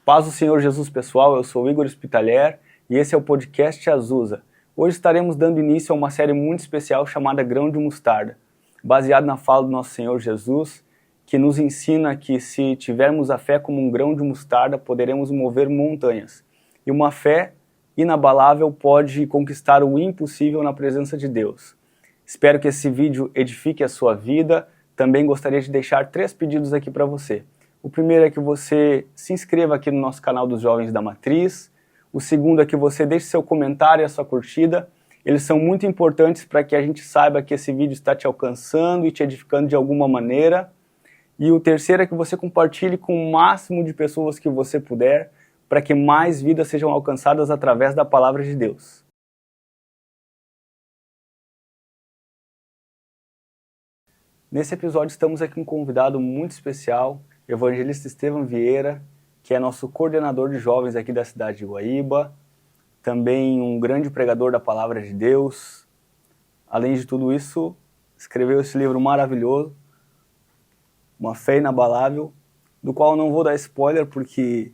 Paz do Senhor Jesus, pessoal, eu sou o Igor Spitalier e esse é o podcast Azusa. Hoje estaremos dando início a uma série muito especial chamada Grão de Mostarda, baseado na fala do nosso Senhor Jesus, que nos ensina que se tivermos a fé como um grão de mostarda, poderemos mover montanhas. E uma fé inabalável pode conquistar o impossível na presença de Deus. Espero que esse vídeo edifique a sua vida. Também gostaria de deixar 3 pedidos aqui para você. O primeiro é que você se inscreva aqui no nosso canal dos Jovens da Matriz. O segundo é que você deixe seu comentário e a sua curtida. Eles são muito importantes para que a gente saiba que esse vídeo está te alcançando e te edificando de alguma maneira. E o terceiro é que você compartilhe com o máximo de pessoas que você puder, para que mais vidas sejam alcançadas através da palavra de Deus. Nesse episódio estamos aqui com um convidado muito especial, evangelista Estevão Vieira, que é nosso coordenador de jovens aqui da cidade de Guaíba, também um grande pregador da palavra de Deus. Além de tudo isso, escreveu esse livro maravilhoso, Uma Fé Inabalável, do qual não vou dar spoiler porque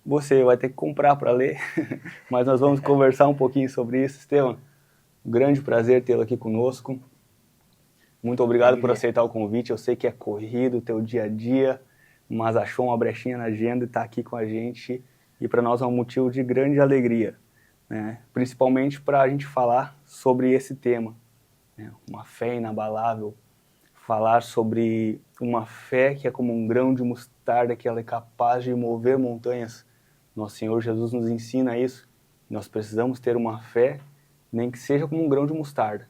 você vai ter que comprar para ler, mas nós vamos conversar um pouquinho sobre isso. Estevão, um grande prazer tê-lo aqui conosco. Muito obrigado por aceitar o convite. Eu sei que é corrido o teu dia a dia, mas achou uma brechinha na agenda e está aqui com a gente. E para nós é um motivo de grande alegria, né? Principalmente para a gente falar sobre esse tema, né? Uma fé inabalável. Falar sobre uma fé que é como um grão de mostarda, que ela é capaz de mover montanhas. Nosso Senhor Jesus nos ensina isso. Nós precisamos ter uma fé, nem que seja como um grão de mostarda.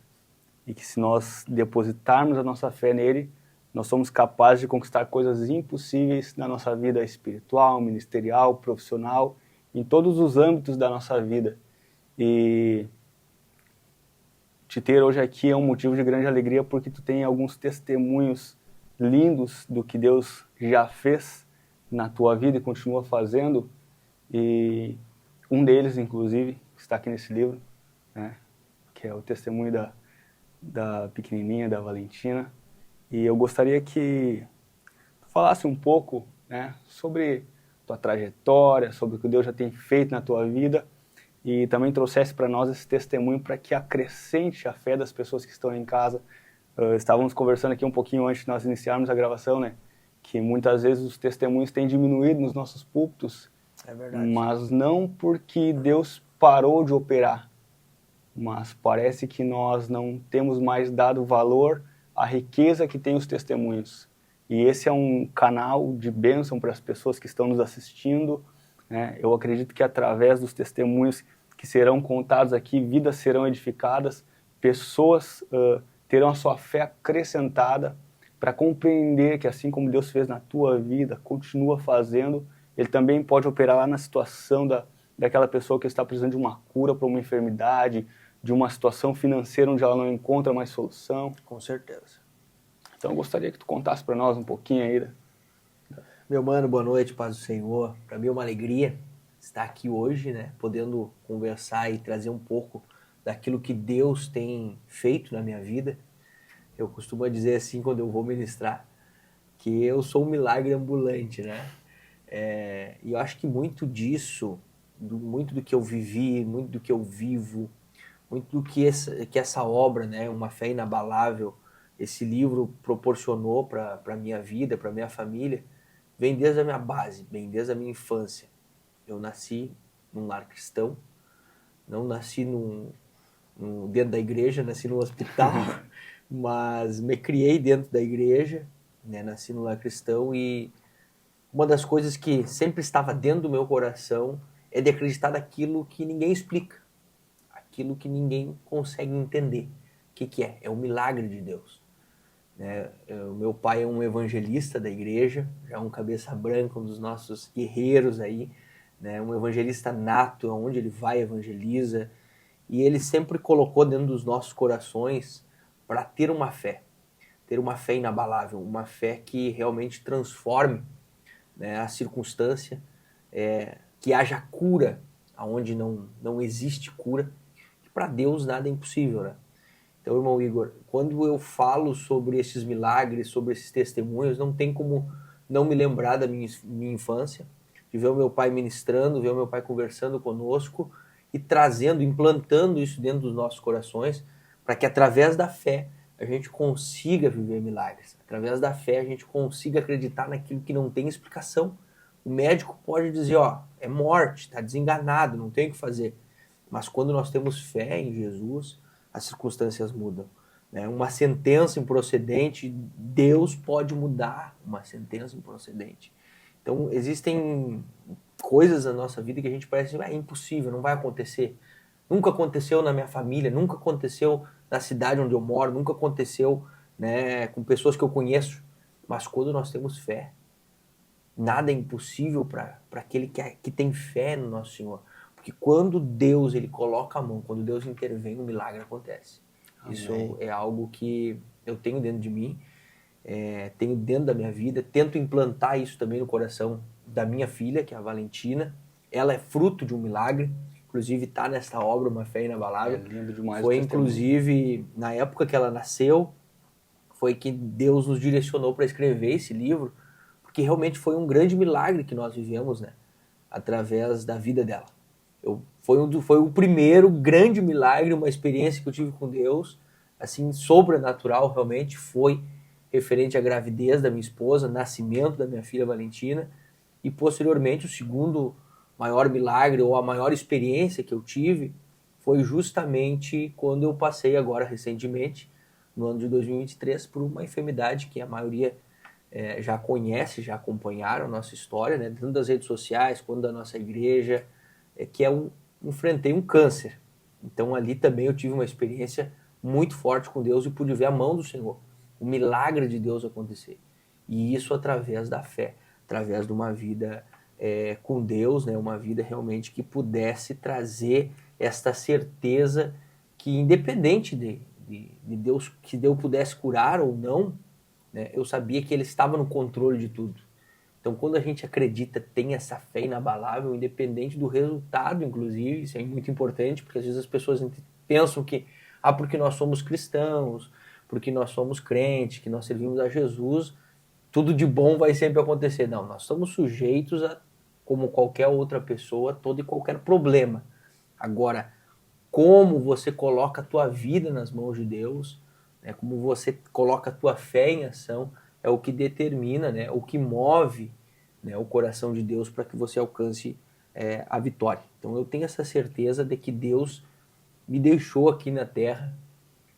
E que se nós depositarmos a nossa fé nele, nós somos capazes de conquistar coisas impossíveis na nossa vida espiritual, ministerial, profissional, em todos os âmbitos da nossa vida. E te ter hoje aqui é um motivo de grande alegria, porque tu tem alguns testemunhos lindos do que Deus já fez na tua vida e continua fazendo. E um deles, inclusive, está aqui nesse livro, né, que é o testemunho da pequenininha, da Valentina. E eu gostaria que tu falasse um pouco, né, sobre tua trajetória, sobre o que Deus já tem feito na tua vida e também trouxesse para nós esse testemunho para que acrescente a fé das pessoas que estão em casa. Estávamos conversando aqui um pouquinho antes de nós iniciarmos a gravação, né, que muitas vezes os testemunhos têm diminuído nos nossos púlpitos. É verdade. Mas não porque Deus parou de operar, mas parece que nós não temos mais dado valor à riqueza que tem os testemunhos. E esse é um canal de bênção para as pessoas que estão nos assistindo, né? Eu acredito que através dos testemunhos que serão contados aqui, vidas serão edificadas, pessoas terão a sua fé acrescentada para compreender que assim como Deus fez na tua vida, continua fazendo, Ele também pode operar lá na situação daquela pessoa que está precisando de uma cura para uma enfermidade, de uma situação financeira onde ela não encontra mais solução. Com certeza. Então eu gostaria que tu contasse para nós um pouquinho aí. Meu mano, boa noite, paz do Senhor. Para mim é uma alegria estar aqui hoje, né, podendo conversar e trazer um pouco daquilo que Deus tem feito na minha vida. Eu costumo dizer assim quando eu vou ministrar, que eu sou um milagre ambulante, né? E eu acho que muito disso, muito do que eu vivi, muito do que eu vivo, muito do que essa obra, né, Uma Fé Inabalável, esse livro proporcionou para a minha vida, para a minha família, vem desde a minha base, vem desde a minha infância. Eu nasci num lar cristão, não nasci dentro da igreja, nasci num hospital, mas me criei dentro da igreja, né, nasci num lar cristão e uma das coisas que sempre estava dentro do meu coração é de acreditar naquilo que ninguém explica, aquilo que ninguém consegue entender. O que é? É um milagre de Deus. Né? O meu pai é um evangelista da igreja, já um cabeça branca, um dos nossos guerreiros aí, né? Um evangelista nato, onde ele vai evangeliza, e ele sempre colocou dentro dos nossos corações para ter uma fé inabalável, uma fé que realmente transforme, né, a circunstância, que haja cura onde não existe cura, que para Deus nada é impossível, né? Então, irmão Igor, quando eu falo sobre esses milagres, sobre esses testemunhos, não tem como não me lembrar da minha infância. de ver o meu pai ministrando, ver o meu pai conversando conosco e trazendo, implantando isso dentro dos nossos corações, para que através da fé a gente consiga viver milagres. Através da fé a gente consiga acreditar naquilo que não tem explicação. O médico pode dizer, ó, é morte, está desenganado, não tem o que fazer. Mas quando nós temos fé em Jesus, as circunstâncias mudam. Né? Uma sentença improcedente, Deus pode mudar uma sentença improcedente. Então, existem coisas na nossa vida que a gente parece é impossível, não vai acontecer. Nunca aconteceu na minha família, nunca aconteceu na cidade onde eu moro, nunca aconteceu, né, com pessoas que eu conheço. Mas quando nós temos fé, nada é impossível para aquele que tem fé no nosso Senhor. Porque quando Deus ele coloca a mão, quando Deus intervém, um milagre acontece. Amém. Isso é algo que eu tenho dentro de mim, tenho dentro da minha vida, tento implantar isso também no coração da minha filha, que é a Valentina. Ela é fruto de um milagre, inclusive está nessa obra Uma Fé Inabalável. É lindo demais. Foi inclusive na época que ela nasceu, foi que Deus nos direcionou para escrever esse livro, porque realmente foi um grande milagre que nós vivemos, né, através da vida dela. Foi o primeiro grande milagre, uma experiência que eu tive com Deus, assim, sobrenatural realmente, foi referente à gravidez da minha esposa, nascimento da minha filha Valentina, e posteriormente o segundo maior milagre, ou a maior experiência que eu tive, foi justamente quando eu passei agora recentemente, no ano de 2023, por uma enfermidade que a maioria já conhece, já acompanharam a nossa história, né, tanto das redes sociais quanto da nossa igreja, que enfrentei um câncer. Então ali também eu tive uma experiência muito forte com Deus e pude ver a mão do Senhor, o milagre de Deus acontecer. E isso através da fé, através de uma vida com Deus, né, uma vida realmente que pudesse trazer esta certeza que independente de Deus, que Deus pudesse curar ou não, né, eu sabia que Ele estava no controle de tudo. Então, quando a gente acredita, tem essa fé inabalável, independente do resultado, inclusive, isso é muito importante, porque às vezes as pessoas pensam que, porque nós somos cristãos, porque nós somos crentes, que nós servimos a Jesus, tudo de bom vai sempre acontecer. Não, nós estamos sujeitos a, como qualquer outra pessoa, todo e qualquer problema. Agora, como você coloca a tua vida nas mãos de Deus, né, como você coloca a tua fé em ação, é o que determina, né, o que move, né, o coração de Deus para que você alcance a vitória. Então eu tenho essa certeza de que Deus me deixou aqui na Terra,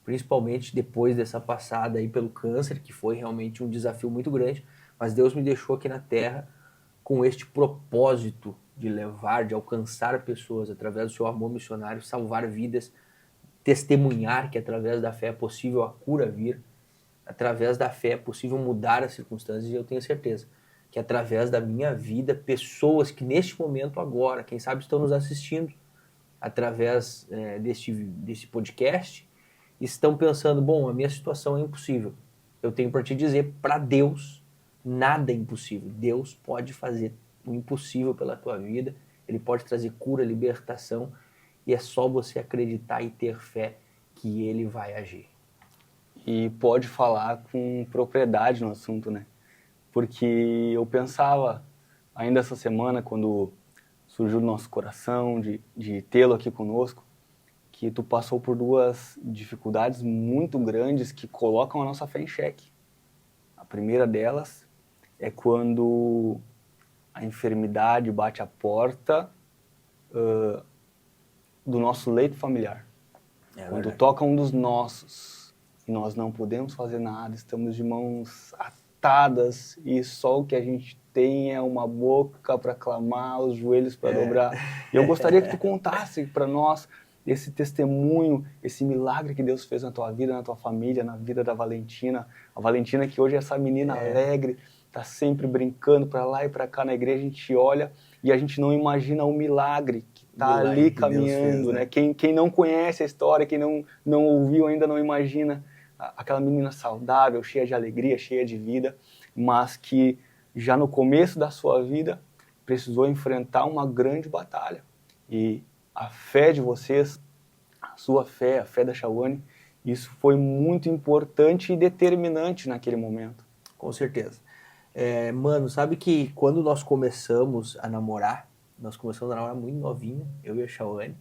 principalmente depois dessa passada aí pelo câncer, que foi realmente um desafio muito grande, mas Deus me deixou aqui na Terra com este propósito de levar, de alcançar pessoas através do seu amor missionário, salvar vidas, testemunhar que através da fé é possível a cura vir, através da fé é possível mudar as circunstâncias, e eu tenho certeza que através da minha vida, pessoas que neste momento agora, quem sabe estão nos assistindo através desse podcast, estão pensando, bom, a minha situação é impossível. Eu tenho para te dizer, para Deus, nada é impossível. Deus pode fazer o impossível pela tua vida, Ele pode trazer cura, libertação, e é só você acreditar e ter fé que Ele vai agir. E pode falar com propriedade no assunto, né? Porque eu pensava, ainda essa semana, quando surgiu no nosso coração de tê-lo aqui conosco, que tu passou por duas dificuldades muito grandes que colocam a nossa fé em xeque. A primeira delas é quando a enfermidade bate a porta do nosso leito familiar. Quando verdade. toca um dos nossos, e nós não podemos fazer nada, estamos de mãos atadas e só o que a gente tem é uma boca para clamar, os joelhos para dobrar. E eu gostaria que tu contasse para nós esse testemunho, esse milagre que Deus fez na tua vida, na tua família, na vida da Valentina. A Valentina que hoje é essa menina alegre, tá sempre brincando para lá e para cá na igreja, a gente olha e a gente não imagina o milagre que tá ali caminhando, né? Quem não conhece a história, quem não ouviu ainda não imagina aquela menina saudável, cheia de alegria, cheia de vida, mas que já no começo da sua vida precisou enfrentar uma grande batalha. E a fé de vocês, a sua fé, a fé da Shawane, isso foi muito importante e determinante naquele momento. Com certeza. Mano, sabe que quando nós começamos a namorar muito novinho, eu e a Shawane,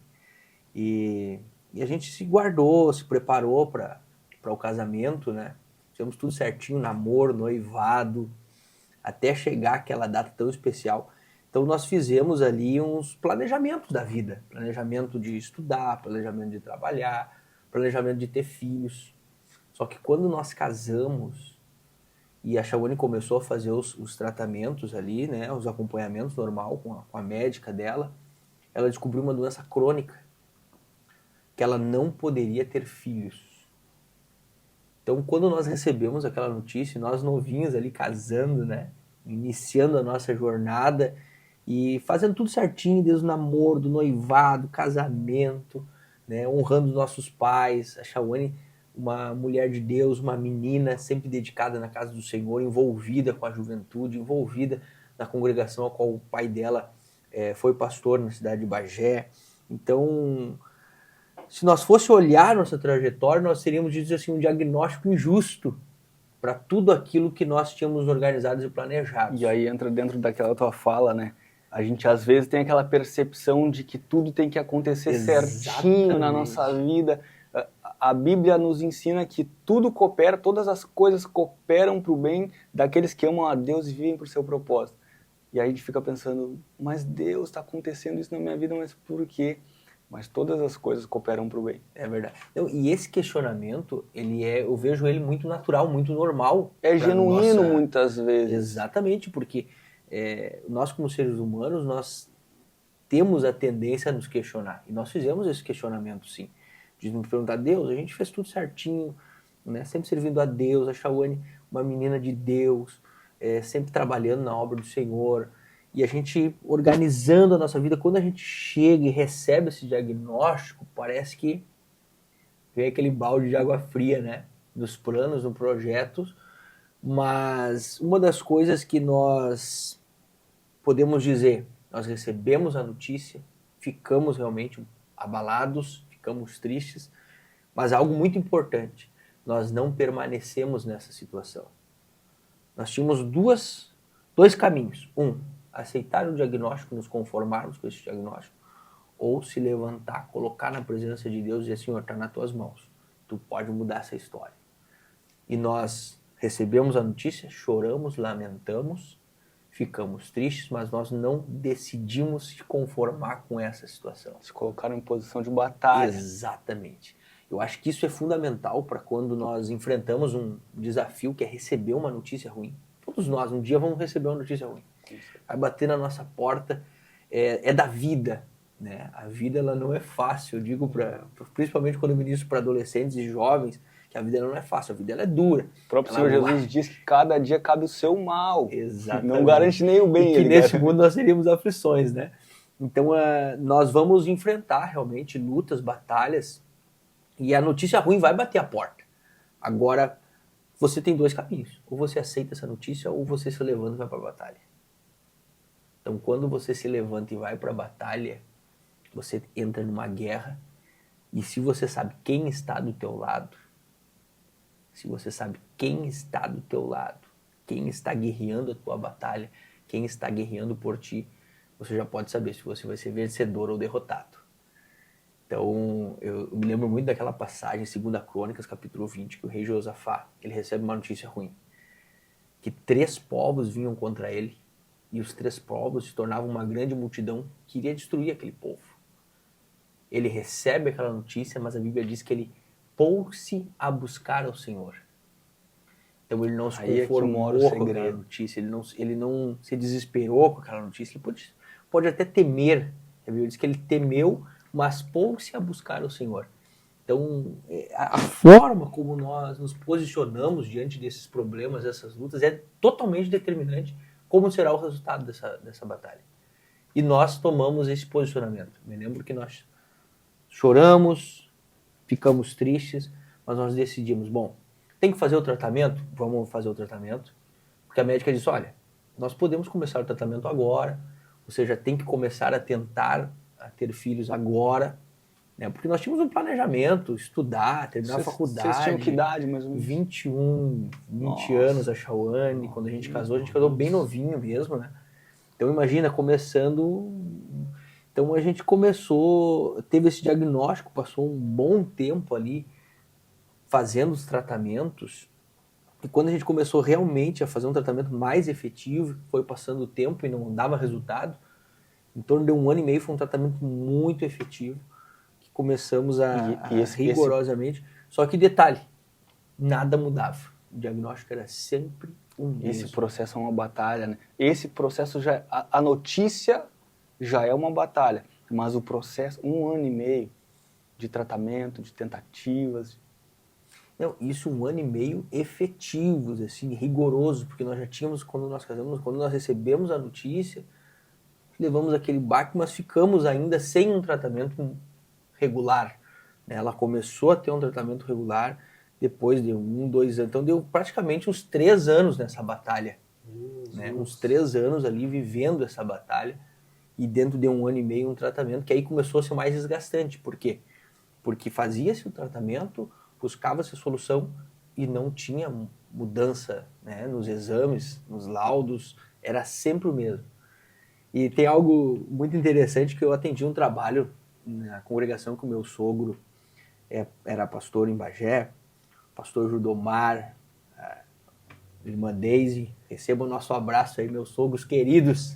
e a gente se guardou, se preparou para o casamento, né? Fizemos tudo certinho, namoro, noivado, até chegar aquela data tão especial. Então nós fizemos ali uns planejamentos da vida, planejamento de estudar, planejamento de trabalhar, planejamento de ter filhos. Só que quando nós casamos e a Shawane começou a fazer os tratamentos ali, né, os acompanhamentos normal com a médica dela, ela descobriu uma doença crônica, que ela não poderia ter filhos. Então, quando nós recebemos aquela notícia, nós novinhos ali casando, né, iniciando a nossa jornada e fazendo tudo certinho, desde o namoro, do noivado, casamento, né, honrando os nossos pais, a Shawane, uma mulher de Deus, uma menina sempre dedicada na casa do Senhor, envolvida com a juventude, envolvida na congregação a qual o pai dela foi pastor na cidade de Bagé. Então, se nós fosse olhar nossa trajetória, nós teríamos, dizer assim, um diagnóstico injusto para tudo aquilo que nós tínhamos organizado e planejado. E aí entra dentro daquela tua fala, né? A gente às vezes tem aquela percepção de que tudo tem que acontecer certinho na nossa vida. A Bíblia nos ensina que tudo coopera, todas as coisas cooperam para o bem daqueles que amam a Deus e vivem por seu propósito. E aí a gente fica pensando, mas Deus, está acontecendo isso na minha vida, mas por quê? Mas todas as coisas cooperam para o bem. É verdade. Então, e esse questionamento, eu vejo ele muito natural, muito normal. É genuíno muitas vezes. Exatamente, porque nós como seres humanos, nós temos a tendência a nos questionar. E nós fizemos esse questionamento, sim. De nos perguntar, Deus, a gente fez tudo certinho, né? Sempre servindo a Deus, a Shawane, uma menina de Deus, sempre trabalhando na obra do Senhor, e a gente organizando a nossa vida. Quando a gente chega e recebe esse diagnóstico, parece que vem aquele balde de água fria, né? Dos planos, dos projetos. Mas uma das coisas que nós podemos dizer, nós recebemos a notícia, ficamos realmente abalados, ficamos tristes, mas algo muito importante, nós não permanecemos nessa situação. Nós tínhamos dois caminhos. Aceitar o diagnóstico, nos conformarmos com esse diagnóstico, ou se levantar, colocar na presença de Deus e dizer, Senhor, está nas tuas mãos, tu pode mudar essa história. E nós recebemos a notícia, choramos, lamentamos, ficamos tristes, mas nós não decidimos se conformar com essa situação. Se colocaram em posição de batalha. Exatamente. Eu acho que isso é fundamental para quando nós enfrentamos um desafio que é receber uma notícia ruim. Todos nós, um dia vamos receber uma notícia ruim. Vai bater na nossa porta, é da vida, né? A vida ela não é fácil, eu digo principalmente quando eu ministro para adolescentes e jovens, que a vida não é fácil, a vida ela é dura. O próprio Senhor Jesus diz que cada dia cabe o seu mal. Exatamente. Não garante nem o bem. E que nesse mundo nós teríamos aflições, né? Então nós vamos enfrentar realmente lutas, batalhas, e a notícia ruim vai bater a porta. Agora, você tem dois caminhos. Ou você aceita essa notícia, ou você se levanta e vai para a batalha. Então, quando você se levanta e vai para a batalha, você entra numa guerra, e se você sabe quem está do teu lado, quem está guerreando a tua batalha, quem está guerreando por ti, você já pode saber se você vai ser vencedor ou derrotado. Então, eu me lembro muito daquela passagem em 2 Crônicas, capítulo 20, que o rei Josafá, ele recebe uma notícia ruim. Que 3 povos vinham contra ele, e os 3 povos se tornavam uma grande multidão que iria destruir aquele povo. Ele recebe aquela notícia, mas a Bíblia diz que ele pôs-se a buscar ao Senhor. Então ele não se conformou com aquela notícia, ele não se desesperou com aquela notícia, ele pode até temer. A Bíblia diz que ele temeu, mas pôs-se a buscar o Senhor. Então, a forma como nós nos posicionamos diante desses problemas, dessas lutas, é totalmente determinante como será o resultado dessa batalha. E nós tomamos esse posicionamento. Me lembro que nós choramos, ficamos tristes, mas nós decidimos, bom, tem que fazer o tratamento? Vamos fazer o tratamento. Porque a médica disse, olha, nós podemos começar o tratamento agora, você já tem que começar a tentar a ter filhos agora, né? Porque nós tínhamos um planejamento, estudar, terminar a faculdade. Vocês tinham que idade, mais ou menos? 21, 20 Nossa. anos, a Shawane. Quando a gente casou bem novinho mesmo, né? Então imagina, começando... Então a gente começou, teve esse diagnóstico, passou um bom tempo ali fazendo os tratamentos. E quando a gente começou realmente a fazer um tratamento mais efetivo, foi passando o tempo e não dava resultado, em torno de 1 ano e meio foi um tratamento muito efetivo, que começamos rigorosamente. Só que detalhe, nada mudava. O diagnóstico era sempre o mesmo. Esse processo é uma batalha, né? Esse processo já... A notícia já é uma batalha, mas o processo, 1 ano e meio de tratamento, de tentativas... Não, isso 1 ano e meio efetivos, assim, rigorosos, porque nós já tínhamos, quando nós casamos, quando nós recebemos a notícia, levamos aquele baque, mas ficamos ainda sem um tratamento regular. Ela começou a ter um tratamento regular depois de 1, 2 anos, então deu praticamente uns 3 anos nessa batalha, né? Uns 3 anos ali vivendo essa batalha, e dentro de 1 ano e meio um tratamento, que aí começou a ser mais desgastante. Por quê? Porque fazia-se o tratamento, buscava-se a solução e não tinha mudança, né, nos exames, nos laudos, era sempre o mesmo. E tem algo muito interessante, que eu atendi um trabalho na congregação que o meu sogro era pastor em Bagé, pastor Judomar, a irmã Daisy, recebam o nosso abraço aí, meus sogros queridos.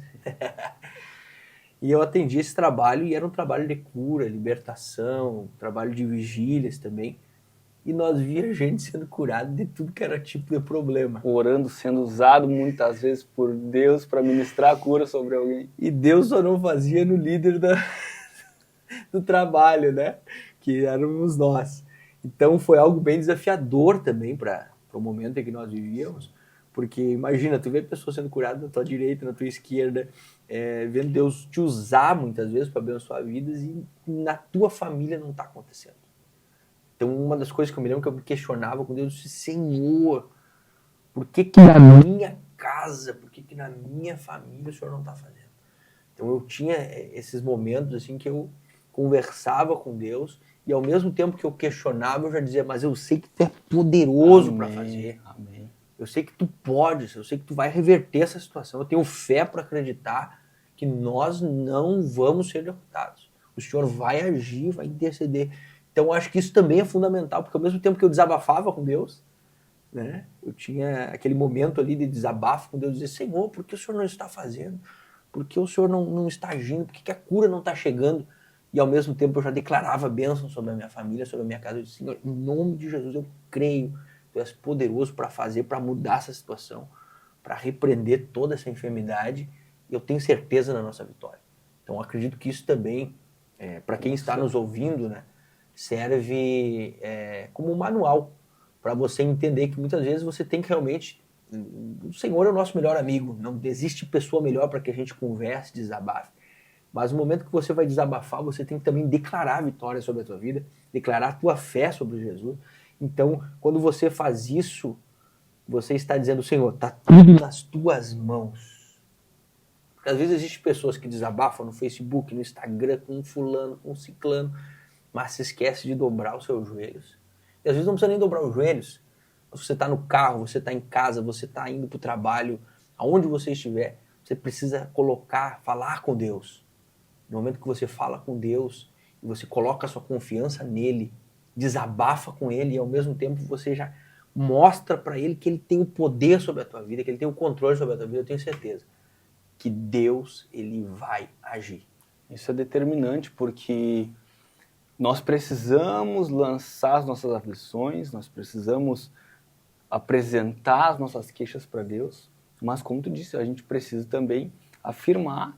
E eu atendi esse trabalho e era um trabalho de cura, libertação, trabalho de vigílias também. E nós via gente sendo curada de tudo que era tipo de problema. Orando, sendo usado muitas vezes por Deus para ministrar a cura sobre alguém. E Deus só não fazia no líder do trabalho, né? Que éramos nós. Então foi algo bem desafiador também para o momento em que nós vivíamos. Porque imagina, tu vê pessoas sendo curadas na tua direita, na tua esquerda, vendo Deus te usar muitas vezes para abençoar vidas e na tua família não está acontecendo. Então, uma das coisas que eu me lembro que eu me questionava com Deus, eu disse, Senhor, por que na minha casa, por que na minha família o Senhor não está fazendo? Então, eu tinha esses momentos assim que eu conversava com Deus e ao mesmo tempo que eu questionava, eu já dizia, mas eu sei que tu é poderoso para fazer. Amém. Eu sei que tu podes, eu sei que tu vai reverter essa situação. Eu tenho fé para acreditar que nós não vamos ser derrotados. O Senhor vai agir, vai interceder. Então, acho que isso também é fundamental, porque ao mesmo tempo que eu desabafava com Deus, né, eu tinha aquele momento ali de desabafo com Deus, dizer, Senhor, por que o Senhor não está fazendo? Por que o Senhor não está agindo? Por que a cura não está chegando? E ao mesmo tempo eu já declarava bênção sobre a minha família, sobre a minha casa. Eu disse, Senhor, em nome de Jesus, eu creio, tu és poderoso para fazer, para mudar essa situação, para repreender toda essa enfermidade, e eu tenho certeza na nossa vitória. Então, acredito que isso também, para quem está nos ouvindo, né, serve como um manual para você entender que muitas vezes você tem que realmente... O Senhor é o nosso melhor amigo, não existe pessoa melhor para que a gente converse, desabafe. Mas no momento que você vai desabafar, você tem que também declarar a vitória sobre a tua vida, declarar a tua fé sobre Jesus. Então, quando você faz isso, você está dizendo, Senhor, está tudo nas tuas mãos. Porque às vezes existem pessoas que desabafam no Facebook, no Instagram, com um fulano, com um ciclano, mas se esquece de dobrar os seus joelhos. E às vezes não precisa nem dobrar os joelhos. Você está no carro, você está em casa, você está indo para o trabalho, aonde você estiver, você precisa falar com Deus. No momento que você fala com Deus e você coloca a sua confiança nele, desabafa com ele e ao mesmo tempo você já mostra para ele que ele tem o poder sobre a tua vida, que ele tem o controle sobre a tua vida, eu tenho certeza que Deus, ele vai agir. Isso é determinante porque nós precisamos lançar as nossas aflições, nós precisamos apresentar as nossas queixas para Deus, mas como tu disse, a gente precisa também afirmar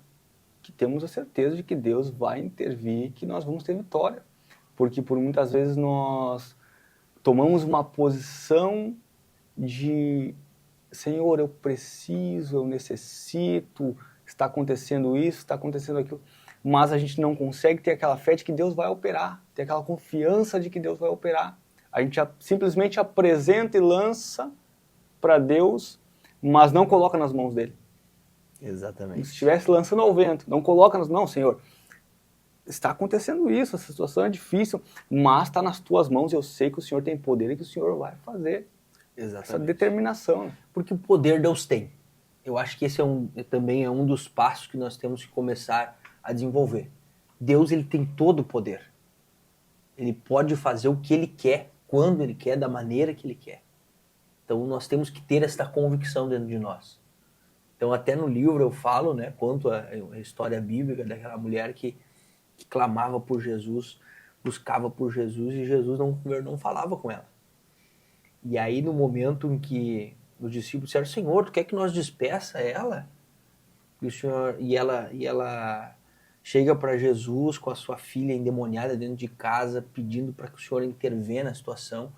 que temos a certeza de que Deus vai intervir, que nós vamos ter vitória. Porque por muitas vezes nós tomamos uma posição de Senhor, eu preciso, eu necessito, está acontecendo isso, está acontecendo aquilo, mas a gente não consegue ter aquela fé de que Deus vai operar, ter aquela confiança de que Deus vai operar. A gente simplesmente apresenta e lança para Deus, mas não coloca nas mãos dele. Exatamente. Se estivesse lançando ao vento, não coloca nas mãos, Senhor, está acontecendo isso, essa situação é difícil, mas está nas tuas mãos, eu sei que o Senhor tem poder e que o Senhor vai fazer. Exatamente. Essa determinação. Né? Porque o poder Deus tem. Eu acho que esse também é um dos passos que nós temos que começar a desenvolver. Deus, ele tem todo o poder. Ele pode fazer o que ele quer, quando ele quer, da maneira que ele quer. Então nós temos que ter essa convicção dentro de nós. Então até no livro eu falo, né, quanto a história bíblica daquela mulher que clamava por Jesus, buscava por Jesus e Jesus não falava com ela. E aí no momento em que os discípulos disseram, Senhor, tu quer que nós despeça ela? E ela chega para Jesus com a sua filha endemoniada dentro de casa, pedindo para que o Senhor intervenha na situação.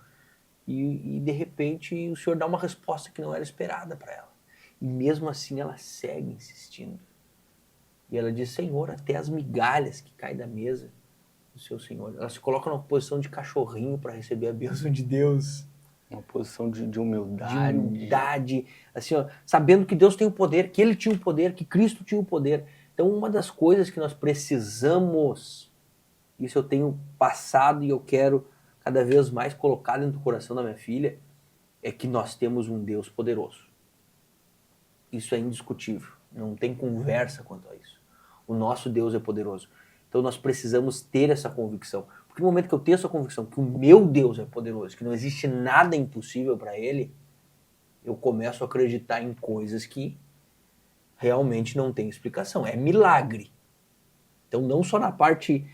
E de repente o Senhor dá uma resposta que não era esperada para ela. E mesmo assim ela segue insistindo. E ela diz, Senhor, até as migalhas que caem da mesa do seu Senhor. Ela se coloca numa posição de cachorrinho para receber a bênção de Deus. Uma posição de humildade. De humildade, assim, ó, sabendo que Deus tem o poder, que Ele tinha o poder, que Cristo tinha o poder. Então uma das coisas que nós precisamos, isso eu tenho passado e eu quero cada vez mais colocar dentro do coração da minha filha, é que nós temos um Deus poderoso. Isso é indiscutível, não tem conversa quanto a isso. O nosso Deus é poderoso. Então nós precisamos ter essa convicção. Porque no momento que eu tenho essa convicção que o meu Deus é poderoso, que não existe nada impossível para Ele, eu começo a acreditar em coisas que realmente não tem explicação. É milagre. Então não só na parte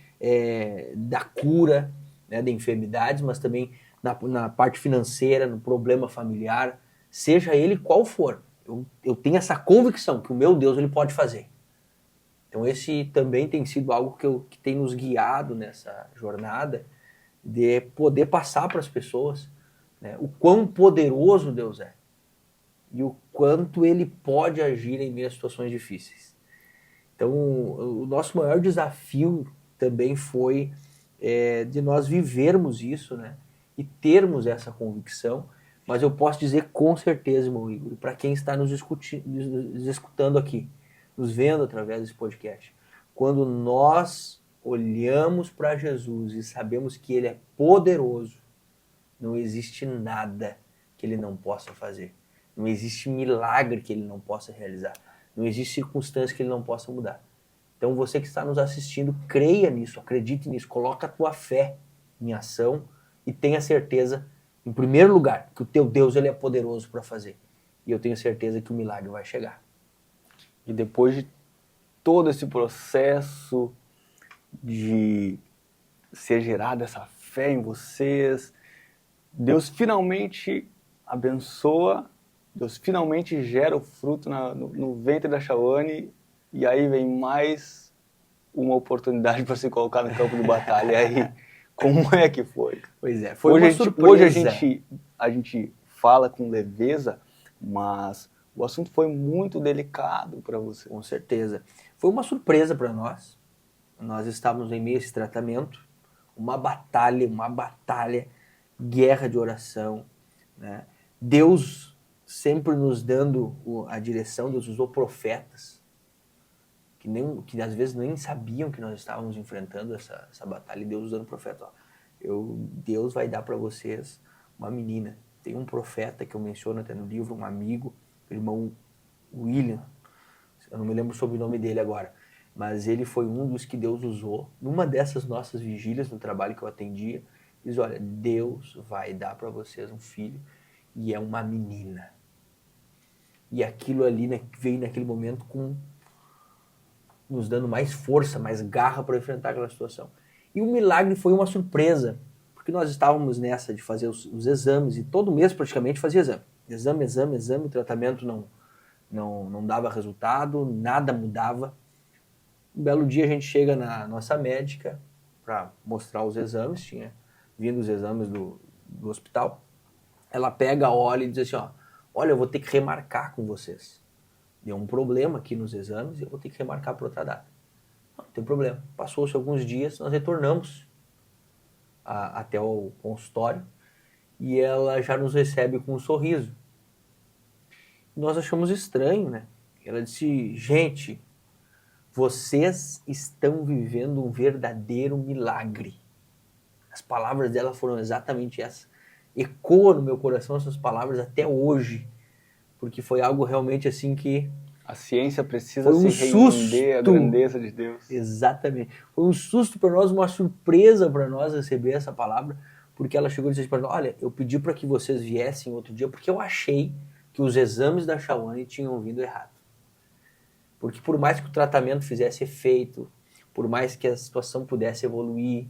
da cura, né, de enfermidades, mas também na parte financeira, no problema familiar, seja ele qual for. Eu tenho essa convicção que o meu Deus ele pode fazer. Então esse também tem sido algo que tem nos guiado nessa jornada de poder passar para as pessoas, né, o quão poderoso Deus é e o quanto Ele pode agir em meio a situações difíceis. Então o nosso maior desafio também foi de nós vivermos isso, né, e termos essa convicção. Mas eu posso dizer com certeza, irmão Igor, para quem está nos escutando aqui, nos vendo através desse podcast, quando nós olhamos para Jesus e sabemos que Ele é poderoso, não existe nada que Ele não possa fazer. Não existe milagre que Ele não possa realizar. Não existe circunstância que Ele não possa mudar. Então você que está nos assistindo, creia nisso, acredite nisso, coloca a tua fé em ação e tenha certeza, em primeiro lugar, que o teu Deus ele é poderoso para fazer. E eu tenho certeza que o milagre vai chegar. E depois de todo esse processo de ser gerada essa fé em vocês, Deus finalmente abençoa, Deus finalmente gera o fruto no ventre da Shawane, e aí vem mais uma oportunidade para se colocar no campo de batalha. E aí, como é que foi? Pois é, foi hoje uma surpresa. Hoje a gente fala com leveza, mas o assunto foi muito delicado para você. Com certeza. Foi uma surpresa para nós. Nós estávamos em meio a esse tratamento, uma batalha, guerra de oração, né? Deus sempre nos dando a direção, Deus usou profetas, que às vezes nem sabiam que nós estávamos enfrentando essa batalha, e Deus usando profetas. Deus vai dar para vocês uma menina. Tem um profeta que eu menciono até no livro, um amigo, o irmão William, eu não me lembro sobre o nome dele agora, mas ele foi um dos que Deus usou numa dessas nossas vigílias no trabalho que eu atendia. Diz, olha, Deus vai dar para vocês um filho e é uma menina. E aquilo ali, né, veio naquele momento nos dando mais força, mais garra para enfrentar aquela situação. E o milagre foi uma surpresa, porque nós estávamos nessa de fazer os exames, e todo mês praticamente fazia exame, o tratamento não dava resultado, nada mudava. Um belo dia a gente chega na nossa médica para mostrar os exames, tinha vindo os exames do hospital. Ela pega, olha e diz assim, olha, eu vou ter que remarcar com vocês. Deu um problema aqui nos exames e eu vou ter que remarcar para outra data. Não tem problema. Passou-se alguns dias, nós retornamos até o consultório e ela já nos recebe com um sorriso. Nós achamos estranho, né? Ela disse, gente, vocês estão vivendo um verdadeiro milagre. As palavras dela foram exatamente essas. Ecoa no meu coração essas palavras até hoje, porque foi algo realmente assim que... A ciência precisa Foi um se render à susto. grandeza de Deus. Exatamente. Foi um susto para nós, uma surpresa para nós receber essa palavra, porque ela chegou e disse para nós, olha, eu pedi para que vocês viessem outro dia, porque eu achei que os exames da Shawane tinham vindo errado. Porque por mais que o tratamento fizesse efeito, por mais que a situação pudesse evoluir,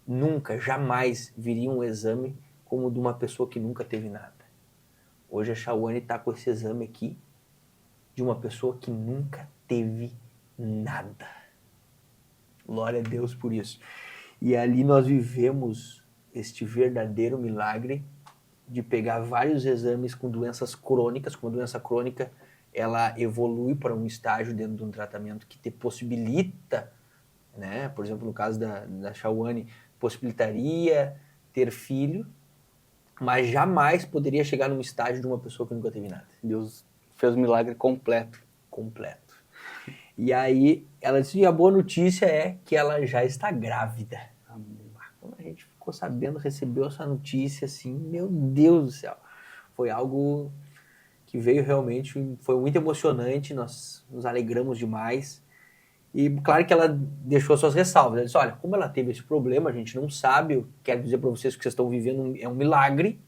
nunca, jamais viria um exame como de uma pessoa que nunca teve nada. Hoje a Shawane está com esse exame aqui de uma pessoa que nunca teve nada. Glória a Deus por isso. E ali nós vivemos este verdadeiro milagre de pegar vários exames com doenças crônicas. Com uma doença crônica, ela evolui para um estágio dentro de um tratamento que te possibilita, né? Por exemplo, no caso da Shawane, possibilitaria ter filho, mas jamais poderia chegar num estágio de uma pessoa que nunca teve nada. Deus fez o milagre completo. Completo. E aí, ela disse, e a boa notícia é que ela já está grávida. Quando a gente ficou sabendo, recebeu essa notícia, assim, meu Deus do céu. Foi algo que veio realmente, foi muito emocionante, nós nos alegramos demais. E claro que ela deixou suas ressalvas. Ela disse, olha, como ela teve esse problema, a gente não sabe, eu quero dizer para vocês que o que vocês estão vivendo é um milagre,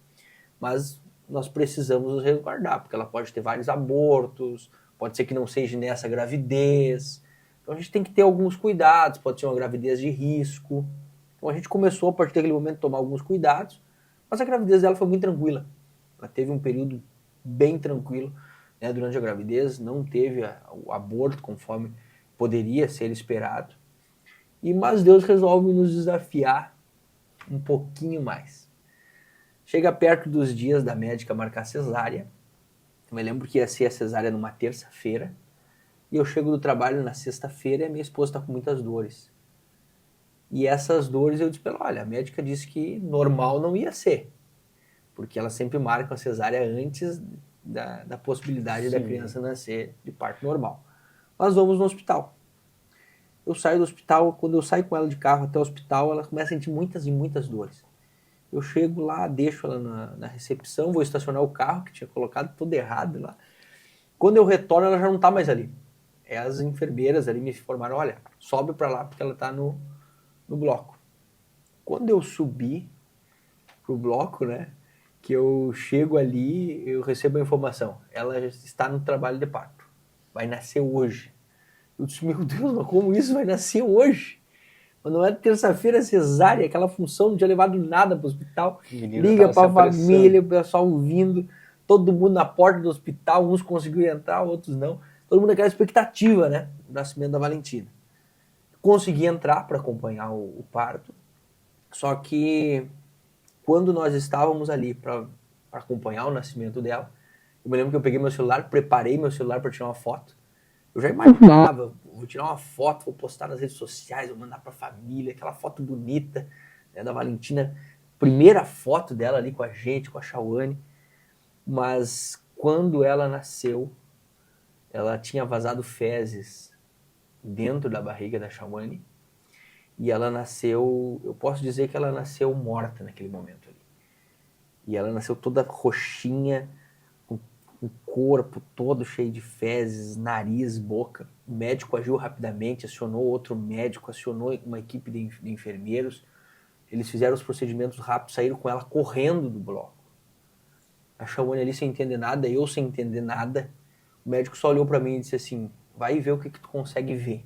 mas nós precisamos nos resguardar, porque ela pode ter vários abortos, pode ser que não seja nessa gravidez. Então a gente tem que ter alguns cuidados, pode ser uma gravidez de risco. Então a gente começou a partir daquele momento a tomar alguns cuidados, mas a gravidez dela foi muito tranquila. Ela teve um período bem tranquilo, né, durante a gravidez, não teve o aborto conforme poderia ser esperado. Mas Deus resolve nos desafiar um pouquinho mais. Chega perto dos dias da médica marcar cesárea. Eu me lembro que ia ser a cesárea numa terça-feira. E eu chego do trabalho na sexta-feira e a minha esposa está com muitas dores. E essas dores eu disse para ela, olha, a médica disse que normal não ia ser. Porque ela sempre marca a cesárea antes da possibilidade da criança nascer de parto normal. Nós vamos no hospital. Eu saio do hospital, quando eu saio com ela de carro até o hospital, ela começa a sentir muitas e muitas dores. Eu chego lá, deixo ela na recepção, vou estacionar o carro, que tinha colocado tudo errado lá. Quando eu retorno, ela já não está mais ali. As enfermeiras ali me informaram, olha, sobe para lá porque ela está no bloco. Quando eu subi pro bloco, né, que eu chego ali, eu recebo a informação, ela está no trabalho de parto, vai nascer hoje. Eu disse, meu Deus, mas como isso vai nascer hoje? Mas não é terça-feira cesárea, aquela função, não tinha levado nada para o hospital. Liga para a família, o pessoal vindo, todo mundo na porta do hospital, uns conseguiram entrar, outros não. Todo mundo naquela expectativa, né, do nascimento da Valentina. Consegui entrar para acompanhar o parto, só que quando nós estávamos ali para acompanhar o nascimento dela, eu me lembro que eu peguei meu celular, preparei meu celular para tirar uma foto. Eu já imaginava, vou tirar uma foto, vou postar nas redes sociais, vou mandar pra família, aquela foto bonita, né, da Valentina, primeira foto dela ali com a gente, com a Shawane. Mas quando ela nasceu, ela tinha vazado fezes dentro da barriga da Shawane e ela nasceu, eu posso dizer que ela nasceu morta naquele momento ali. E ela nasceu toda roxinha, o corpo todo cheio de fezes, nariz, boca. O médico agiu rapidamente, acionou outro médico, acionou uma equipe de enfermeiros. Eles fizeram os procedimentos rápidos, saíram com ela correndo do bloco. A Shawane ali sem entender nada, eu sem entender nada. O médico só olhou para mim e disse assim, vai ver o que tu consegue ver.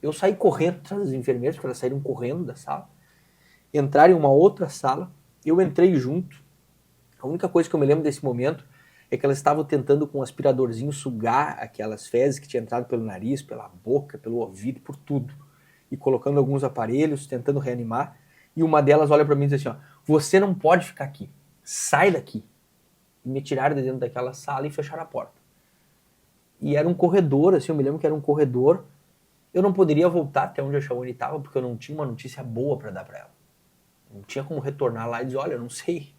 Eu saí correndo atrás das enfermeiras, porque elas saíram correndo da sala. Entraram em uma outra sala, eu entrei junto. A única coisa que eu me lembro desse momento é que elas estavam tentando com um aspiradorzinho sugar aquelas fezes que tinha entrado pelo nariz, pela boca, pelo ouvido, por tudo. E colocando alguns aparelhos, tentando reanimar. E uma delas olha para mim e diz assim, ó, você não pode ficar aqui, sai daqui. E me tiraram de dentro daquela sala e fecharam a porta. E era um corredor, assim, eu me lembro que era um corredor. Eu não poderia voltar até onde a Shawane estava, porque eu não tinha uma notícia boa para dar para ela. Não tinha como retornar lá e dizer, olha, eu não sei.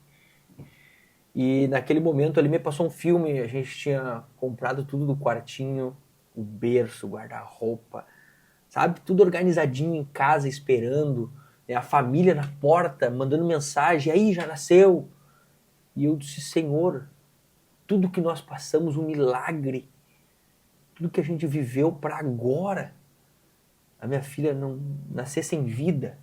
E naquele momento ali me passou um filme, a gente tinha comprado tudo do quartinho, o berço, o guarda-roupa, sabe? Tudo organizadinho em casa, esperando, né? A família na porta, mandando mensagem, aí já nasceu. E eu disse, Senhor, tudo que nós passamos, um milagre, tudo que a gente viveu para agora, a minha filha não nascer sem vida.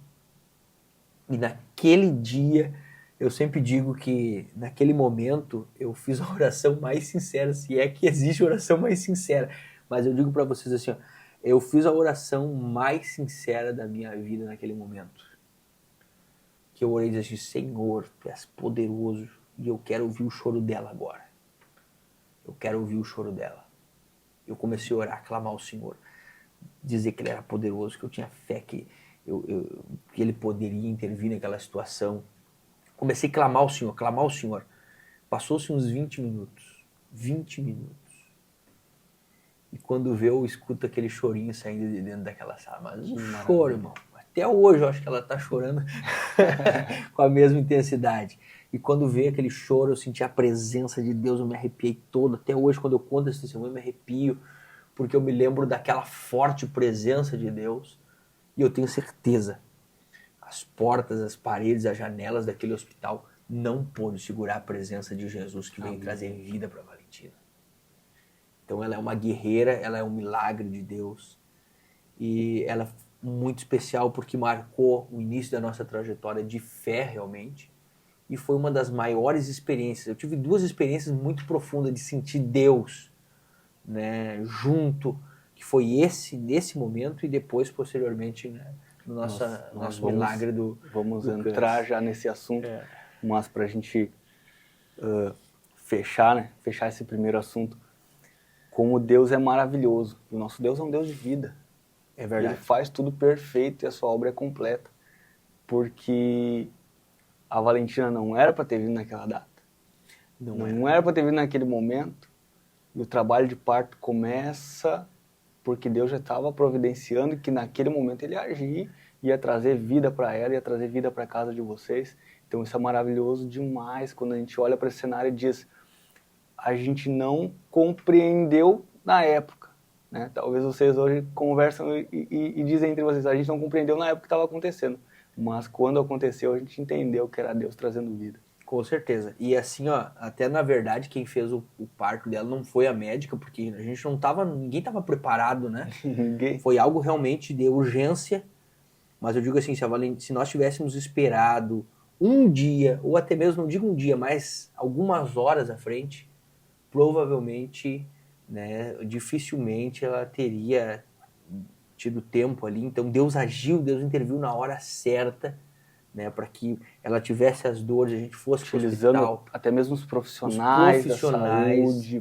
E naquele dia, eu sempre digo que naquele momento eu fiz a oração mais sincera, se é que existe oração mais sincera. Mas eu digo para vocês assim, ó, eu fiz a oração mais sincera da minha vida naquele momento. Que eu orei e disse assim, Senhor, Tu és poderoso e eu quero ouvir o choro dela agora. Eu quero ouvir o choro dela. Eu comecei a orar, a clamar ao Senhor, dizer que Ele era poderoso, que eu tinha fé que Ele poderia intervir naquela situação. Comecei a clamar ao Senhor, clamar ao Senhor. Passou-se uns 20 minutos. 20 minutos. E quando vê, eu escuto aquele chorinho saindo de dentro daquela sala. Mas um choro, irmão. Até hoje eu acho que ela tá chorando com a mesma intensidade. E quando veio aquele choro, eu senti a presença de Deus, eu me arrepiei todo. Até hoje, quando eu conto esse testemunho, eu me arrepio, porque eu me lembro daquela forte presença de Deus. E eu tenho certeza, as portas, as paredes, as janelas daquele hospital não pôde segurar a presença de Jesus que veio trazer vida para Valentina. Então ela é uma guerreira, ela é um milagre de Deus. E ela é muito especial porque marcou o início da nossa trajetória de fé realmente. E foi uma das maiores experiências. Eu tive 2 experiências muito profundas de sentir Deus, né, junto, que foi nesse momento e depois, posteriormente, né, no nosso milagre do Vamos do entrar câncer. já nesse assunto, mas para a gente fechar esse primeiro assunto, como Deus é maravilhoso. O nosso Deus é um Deus de vida. É verdade. Ele faz tudo perfeito e a sua obra é completa. Porque a Valentina não era para ter vindo naquela data. Não era para ter vindo naquele momento. E o trabalho de parto começa porque Deus já estava providenciando que naquele momento Ele ia agir, ia trazer vida para ela, ia trazer vida para a casa de vocês. Então isso é maravilhoso demais quando a gente olha para esse cenário e diz, a gente não compreendeu na época, né? Talvez vocês hoje conversam e dizem entre vocês, a gente não compreendeu na época que estava acontecendo, mas quando aconteceu a gente entendeu que era Deus trazendo vida. Com certeza. E assim, ó, até na verdade quem fez o parto dela não foi a médica, porque a gente ninguém estava preparado, né? Ninguém. Foi algo realmente de urgência, mas eu digo assim, se nós tivéssemos esperado um dia, ou até mesmo, não digo um dia, mas algumas horas à frente, provavelmente, né, dificilmente ela teria tido tempo ali. Então Deus agiu, Deus interviu na hora certa, né, para que ela tivesse as dores, a gente fosse para o hospital. Até mesmo os profissionais da saúde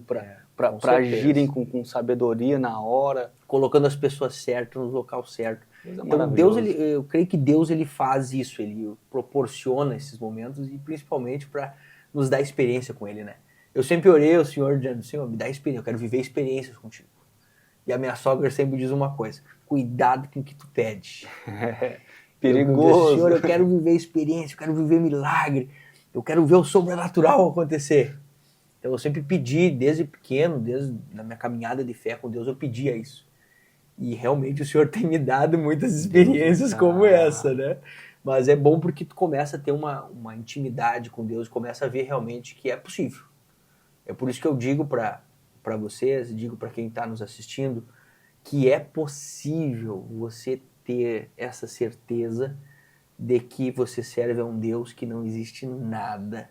para agirem com sabedoria na hora. Colocando as pessoas certas no local certo. Então Deus, eu creio que Deus ele faz isso, ele proporciona esses momentos e principalmente para nos dar experiência com ele, né? Eu sempre orei ao Senhor dizendo, Senhor, me dá experiência, eu quero viver experiências contigo. E a minha sogra sempre diz uma coisa, cuidado com o que tu pede. Perigoso. Senhor, eu quero viver experiência, eu quero viver milagre, eu quero ver o sobrenatural acontecer. Então eu sempre pedi, desde pequeno, desde na minha caminhada de fé com Deus, eu pedia isso. E realmente o Senhor tem me dado muitas experiências como essa, né? Mas é bom porque tu começa a ter uma intimidade com Deus, começa a ver realmente que é possível. É por isso que eu digo para vocês, digo para quem está nos assistindo, que é possível você ter essa certeza de que você serve a um Deus que não existe nada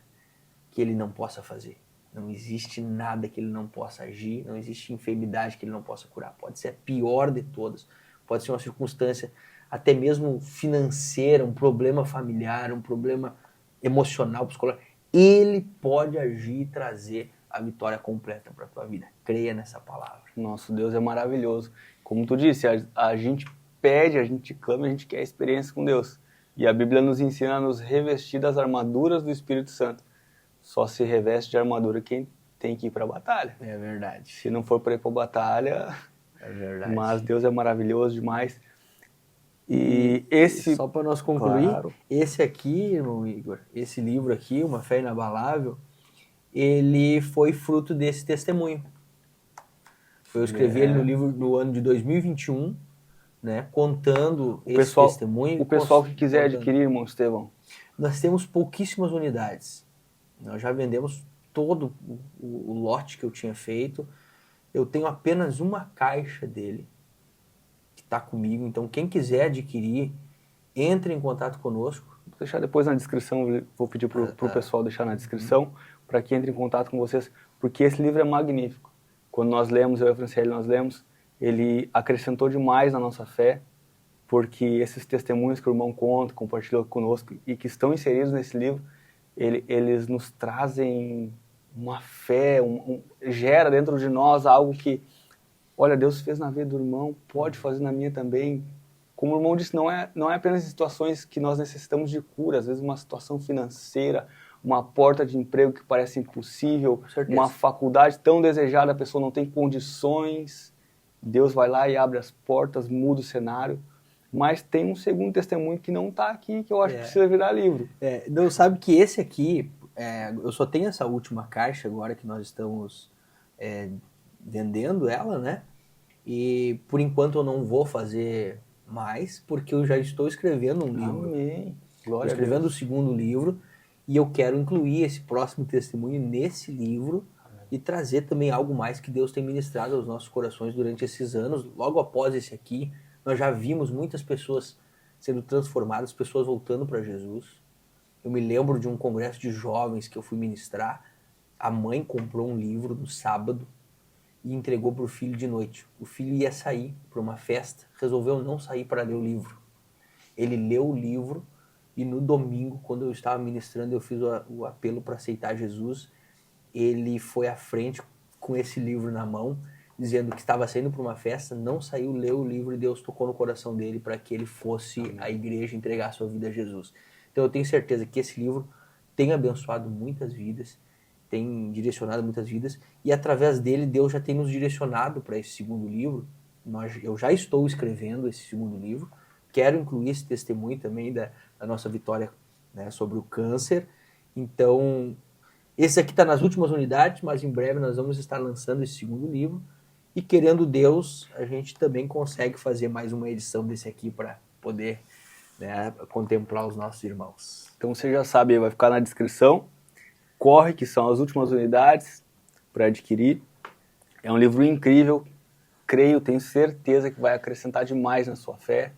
que Ele não possa fazer. Não existe nada que Ele não possa agir, não existe enfermidade que Ele não possa curar. Pode ser a pior de todas, pode ser uma circunstância até mesmo financeira, um problema familiar, um problema emocional, psicológico. Ele pode agir e trazer a vitória completa para a tua vida. Creia nessa palavra. Nosso Deus é maravilhoso. Como tu disse, a gente pede, a gente clama, a gente quer experiência com Deus. E a Bíblia nos ensina a nos revestir das armaduras do Espírito Santo. Só se reveste de armadura quem tem que ir para a batalha. É verdade. Se não for para ir para a batalha... É verdade. Mas Deus é maravilhoso demais. E só para nós concluir, claro. Esse aqui, irmão Igor, esse livro aqui, Uma Fé Inabalável, ele foi fruto desse testemunho. Eu escrevi ele no livro no ano de 2021, né, contando esse testemunho. O pessoal que quiser adquirir, irmão Estevão. Nós temos pouquíssimas unidades. Nós já vendemos todo o lote que eu tinha feito. Eu tenho apenas uma caixa dele, que está comigo. Então, quem quiser adquirir, entre em contato conosco. Vou deixar depois na descrição, vou pedir para o pessoal deixar na descrição, para que entre em contato com vocês, porque esse livro é magnífico. Quando nós lemos, eu e a Franciele, nós lemos, ele acrescentou demais na nossa fé, porque esses testemunhos que o irmão conta, compartilhou conosco e que estão inseridos nesse livro, eles nos trazem uma fé, gera dentro de nós algo que, olha, Deus fez na vida do irmão, pode fazer na minha também. Como o irmão disse, não é apenas em situações que nós necessitamos de cura, às vezes uma situação financeira, uma porta de emprego que parece impossível, uma faculdade tão desejada, a pessoa não tem condições, Deus vai lá e abre as portas, muda o cenário. Mas tem um segundo testemunho que não está aqui, que eu acho que precisa virar livro. Não, sabe que esse aqui, eu só tenho essa última caixa agora que nós estamos vendendo ela, né? E por enquanto eu não vou fazer mais, porque eu já estou escrevendo um livro. Amém. Estou escrevendo o segundo livro e eu quero incluir esse próximo testemunho nesse livro. Amém. E trazer também algo mais que Deus tem ministrado aos nossos corações durante esses anos. Logo após esse aqui, nós já vimos muitas pessoas sendo transformadas, pessoas voltando para Jesus. Eu me lembro de um congresso de jovens que eu fui ministrar. A mãe comprou um livro no sábado e entregou para o filho de noite. O filho ia sair para uma festa, resolveu não sair para ler o livro. Ele leu o livro e no domingo, quando eu estava ministrando, eu fiz o apelo para aceitar Jesus. Ele foi à frente com esse livro na mão, dizendo que estava saindo para uma festa, não saiu, leu o livro e Deus tocou no coração dele para que ele fosse à igreja entregar sua vida a Jesus. Então eu tenho certeza que esse livro tem abençoado muitas vidas, tem direcionado muitas vidas, e através dele Deus já tem nos direcionado para esse segundo livro. Eu já estou escrevendo esse segundo livro, quero incluir esse testemunho também da nossa vitória, né, sobre o câncer. Então, esse aqui está nas últimas unidades, mas em breve nós vamos estar lançando esse segundo livro. E querendo Deus, a gente também consegue fazer mais uma edição desse aqui para poder, né, contemplar os nossos irmãos. Então você já sabe, vai ficar na descrição. Corre, que são as últimas unidades para adquirir. É um livro incrível. Creio, tenho certeza que vai acrescentar demais na sua fé.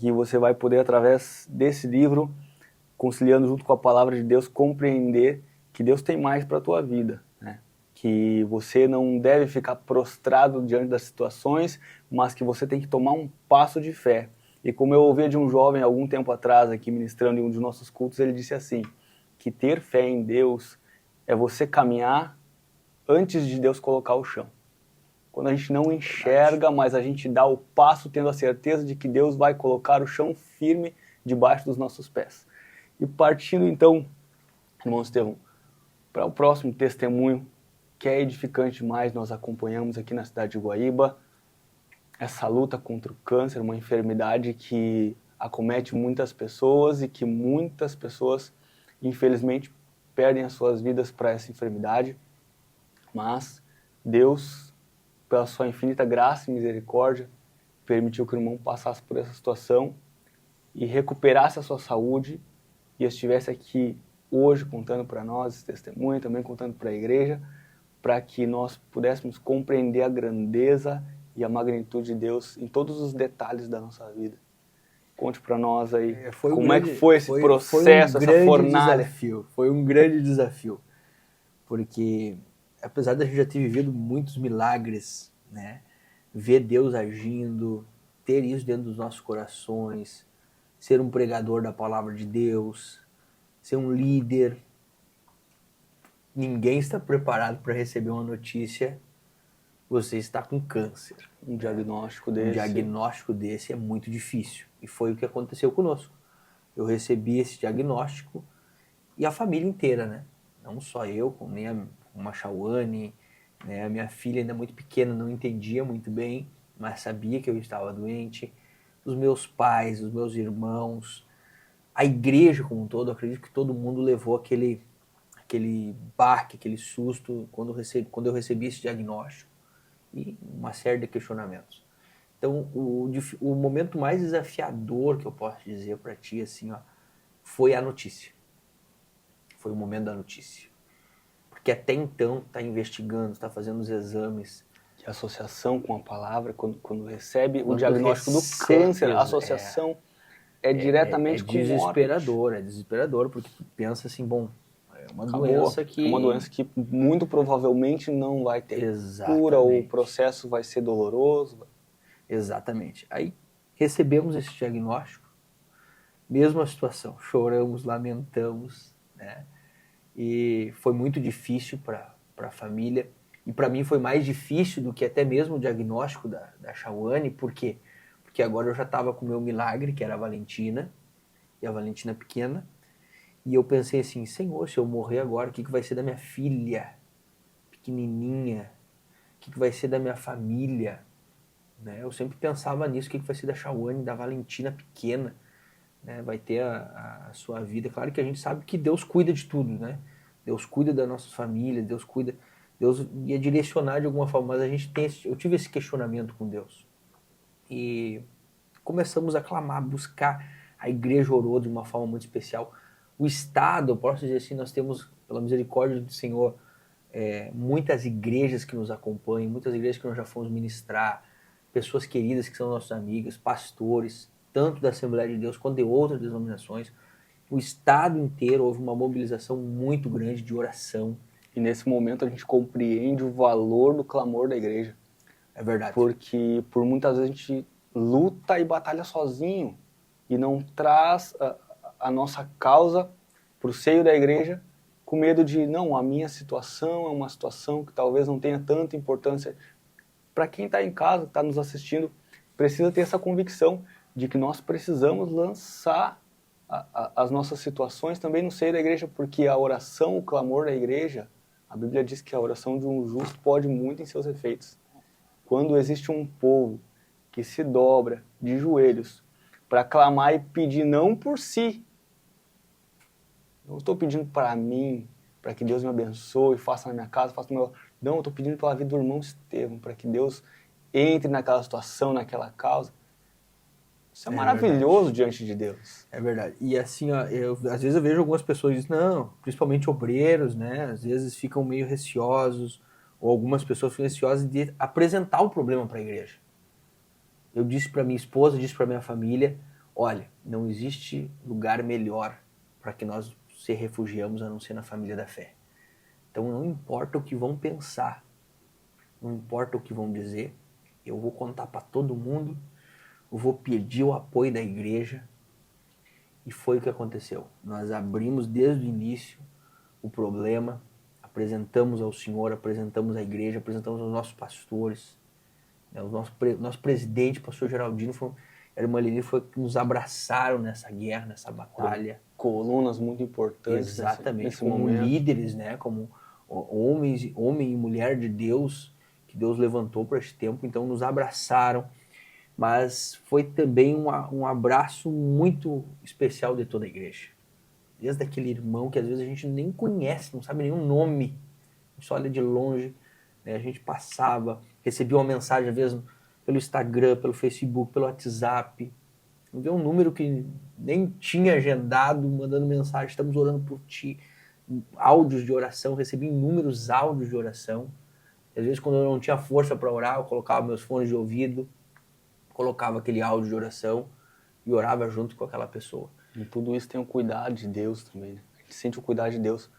E você vai poder, através desse livro, conciliando junto com a palavra de Deus, compreender que Deus tem mais para a tua vida, né? Que você não deve ficar prostrado diante das situações, mas que você tem que tomar um passo de fé. E como eu ouvi de um jovem algum tempo atrás, aqui ministrando em um dos nossos cultos, ele disse assim, que ter fé em Deus é você caminhar antes de Deus colocar o chão. Quando a gente não enxerga, mas a gente dá o passo tendo a certeza de que Deus vai colocar o chão firme debaixo dos nossos pés. E partindo então, irmão Estevão, para o próximo testemunho, que é edificante demais, nós acompanhamos aqui na cidade de Guaíba, essa luta contra o câncer, uma enfermidade que acomete muitas pessoas e que muitas pessoas, infelizmente, perdem as suas vidas para essa enfermidade. Mas Deus, pela sua infinita graça e misericórdia, permitiu que o irmão passasse por essa situação e recuperasse a sua saúde e estivesse aqui hoje contando para nós esse testemunho, também contando para a igreja, para que nós pudéssemos compreender a grandeza e a magnitude de Deus em todos os detalhes da nossa vida. Conte para nós aí é que foi esse processo, essa fornalha. Foi um grande desafio, porque apesar da gente já ter vivido muitos milagres, né, ver Deus agindo, ter isso dentro dos nossos corações, ser um pregador da palavra de Deus, ser um líder, ninguém está preparado para receber uma notícia, você está com câncer. Um diagnóstico desse é muito difícil. E foi o que aconteceu conosco. Eu recebi esse diagnóstico e a família inteira, né? Não só eu, como a Shawane, né? A minha filha ainda muito pequena, não entendia muito bem, mas sabia que eu estava doente. Os meus pais, os meus irmãos, a igreja como um todo, eu acredito que todo mundo levou aquele baque, aquele susto quando eu recebi esse diagnóstico. e uma série de questionamentos. Então, o momento mais desafiador que eu posso dizer para ti, assim, ó, foi a notícia. Foi o momento da notícia. Porque até então, tá investigando, tá fazendo os exames. Que associação com a palavra, quando recebe o Quando diagnóstico do recebe, câncer, a associação é é diretamente com morte. desesperador, porque tu pensa assim, bom, é uma Acabou. doença que... É uma doença que muito provavelmente não vai ter Exatamente. cura, ou o processo vai ser doloroso. Exatamente. Aí recebemos esse diagnóstico, mesma situação, choramos, lamentamos, né? E foi muito difícil para a família. E para mim foi mais difícil do que até mesmo o diagnóstico da Shawane. Por quê? Porque agora eu já estava com o meu milagre, que era a Valentina, e a Valentina pequena. E eu pensei assim, Senhor, se eu morrer agora, o que vai ser da minha filha pequenininha? O que vai ser da minha família? Né? Eu sempre pensava nisso, o que vai ser da Shawane, da Valentina pequena? Né? Vai ter a sua vida. Claro que a gente sabe que Deus cuida de tudo, né? Deus cuida da nossa família, Deus cuida, Deus ia direcionar de alguma forma, mas eu tive esse questionamento com Deus. E começamos a clamar, buscar, a igreja orou de uma forma muito especial. O Estado, eu posso dizer assim, nós temos, pela misericórdia do Senhor, muitas igrejas que nos acompanham, muitas igrejas que nós já fomos ministrar, pessoas queridas que são nossos amigos, pastores, tanto da Assembleia de Deus quanto de outras denominações. O estado inteiro houve uma mobilização muito grande de oração. E nesse momento a gente compreende o valor do clamor da igreja. É verdade. Porque por muitas vezes a gente luta e batalha sozinho e não traz a nossa causa para o seio da igreja com medo de, não, a minha situação é uma situação que talvez não tenha tanta importância. Para quem está em casa, está nos assistindo, precisa ter essa convicção de que nós precisamos lançar as nossas situações também no seio da igreja, porque a oração, o clamor da igreja, a Bíblia diz que a oração de um justo pode muito em seus efeitos. Quando existe um povo que se dobra de joelhos para clamar e pedir não por si, não estou pedindo para mim, para que Deus me abençoe, faça na minha casa, faça no meu... Não, eu estou pedindo pela vida do irmão Estevão, para que Deus entre naquela situação, naquela causa. Isso é maravilhoso verdade. Diante de Deus. É verdade. E assim, ó, às vezes eu vejo algumas pessoas dizendo, não, principalmente obreiros, né? Às vezes ficam meio receosos, ou algumas pessoas ficam receosas de apresentar o problema para a igreja. Eu disse para minha esposa, disse para minha família, olha, não existe lugar melhor para que nós se refugiamos a não ser na família da fé. Então não importa o que vão pensar, não importa o que vão dizer, eu vou contar para todo mundo, eu vou pedir o apoio da igreja. E foi o que aconteceu. Nós abrimos desde o início o problema, apresentamos ao Senhor, apresentamos à igreja, apresentamos aos nossos pastores, né, o nosso presidente, o pastor Geraldino, a irmã Lili foi que nos abraçaram nessa guerra, nessa batalha. Colunas muito importantes. Exatamente, nesse como momento. Líderes, né, como homem e mulher de Deus, que Deus levantou para esse tempo, então nos abraçaram. Mas foi também um abraço muito especial de toda a igreja. Desde aquele irmão que às vezes a gente nem conhece, não sabe nenhum nome, a gente só olha de longe, né? A gente passava, recebia uma mensagem às vezes pelo Instagram, pelo Facebook, pelo WhatsApp, vê um número que nem tinha agendado, mandando mensagem, estamos orando por ti, áudios de oração, recebi inúmeros áudios de oração. Às vezes quando eu não tinha força para orar, eu colocava meus fones de ouvido, colocava aquele áudio de oração e orava junto com aquela pessoa. E tudo isso tem o cuidado de Deus também, né? A gente sente o cuidado de Deus.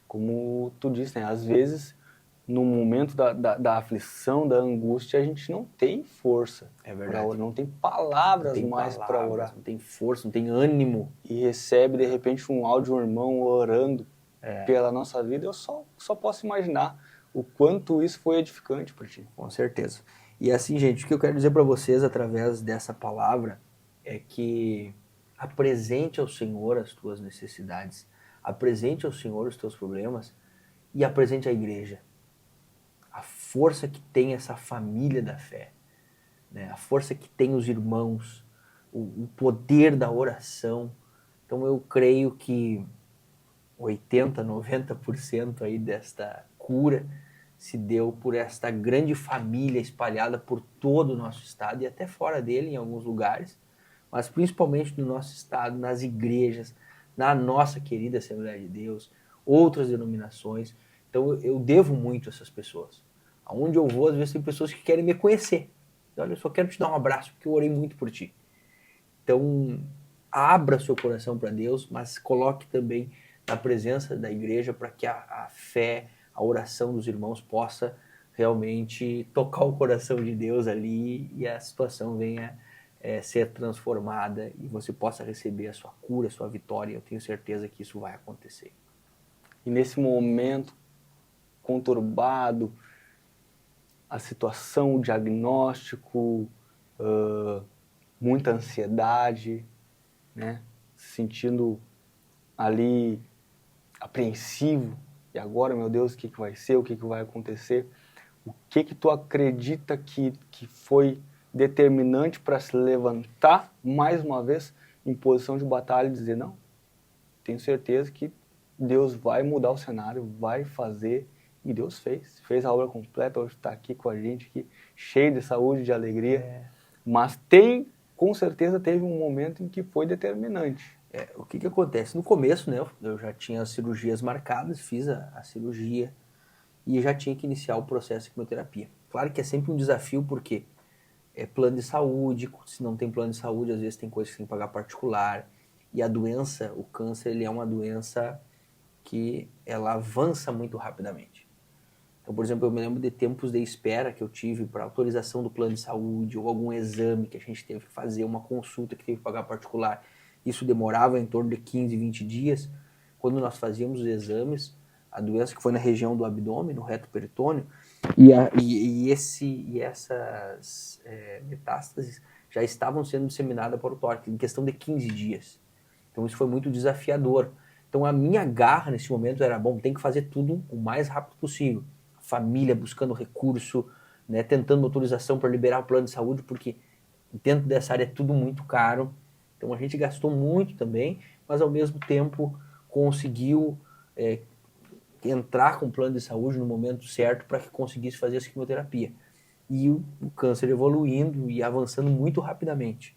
Como tu disse, né? Às vezes, no momento da aflição, da angústia, a gente não tem força. É verdade. Não tem palavras mais para orar. Não tem força, não tem ânimo. E recebe, de repente, um áudio de um irmão orando pela nossa vida. Eu só posso imaginar o quanto isso foi edificante para ti. Com certeza. E assim, gente, o que eu quero dizer para vocês através dessa palavra é que apresente ao Senhor as tuas necessidades, apresente ao Senhor os teus problemas e apresente à igreja a força que tem essa família da fé, né? A força que tem os irmãos, o poder da oração. Então eu creio que 80%, 90% aí desta cura se deu por esta grande família espalhada por todo o nosso estado e até fora dele em alguns lugares, mas principalmente no nosso estado, nas igrejas, na nossa querida Assembleia de Deus, outras denominações. Então eu devo muito a essas pessoas. Aonde eu vou, às vezes tem pessoas que querem me conhecer. Olha, eu só quero te dar um abraço porque eu orei muito por ti. Então, abra seu coração para Deus, mas coloque também na presença da igreja para que a fé, a oração dos irmãos possa realmente tocar o coração de Deus ali e a situação venha ser transformada e você possa receber a sua cura, a sua vitória. Eu tenho certeza que isso vai acontecer. E nesse momento conturbado, a situação, o diagnóstico, muita ansiedade, né? Se sentindo ali apreensivo. E agora, meu Deus, o que vai ser? O que vai acontecer? O que tu acredita que foi determinante para se levantar mais uma vez em posição de batalha e dizer, não, tenho certeza que Deus vai mudar o cenário, vai fazer, e Deus fez a obra completa, hoje está aqui com a gente, aqui, cheio de saúde, de alegria, mas com certeza teve um momento em que foi determinante. O que acontece? No começo, né, eu já tinha as cirurgias marcadas, fiz a cirurgia e já tinha que iniciar o processo de quimioterapia. Claro que é sempre um desafio porque é plano de saúde, se não tem plano de saúde, às vezes tem coisas que tem que pagar particular, e a doença, o câncer, ele é uma doença que ela avança muito rapidamente. Então, por exemplo, eu me lembro de tempos de espera que eu tive para autorização do plano de saúde ou algum exame que a gente teve que fazer, uma consulta que teve que pagar particular. Isso demorava em torno de 15, 20 dias. Quando nós fazíamos os exames, a doença que foi na região do abdômen, no reto peritônio, e essas metástases já estavam sendo disseminadas para o tórax em questão de 15 dias. Então isso foi muito desafiador. Então a minha garra nesse momento era, bom, tem que fazer tudo o mais rápido possível. Família buscando recurso, né, tentando autorização para liberar o plano de saúde, porque dentro dessa área é tudo muito caro. Então a gente gastou muito também, mas ao mesmo tempo conseguiu entrar com o plano de saúde no momento certo para que conseguisse fazer essa quimioterapia. E o câncer evoluindo e avançando muito rapidamente.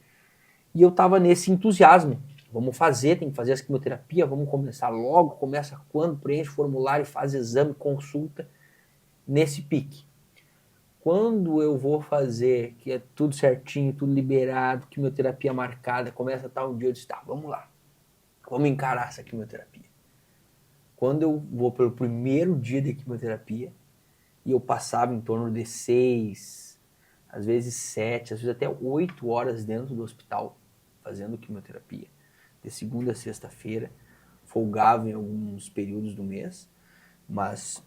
E eu estava nesse entusiasmo. Vamos fazer, tem que fazer essa quimioterapia, vamos começar logo, começa quando, preenche formulário, faz exame, consulta, nesse pique. Quando eu vou fazer, que é tudo certinho, tudo liberado, quimioterapia marcada, começa a estar um dia, eu disse, tá, vamos lá, vamos encarar essa quimioterapia. Quando eu vou pelo primeiro dia de quimioterapia, e eu passava em torno de 6, às vezes 7, às vezes até 8 horas dentro do hospital, fazendo quimioterapia, de segunda a sexta-feira, folgava em alguns períodos do mês, mas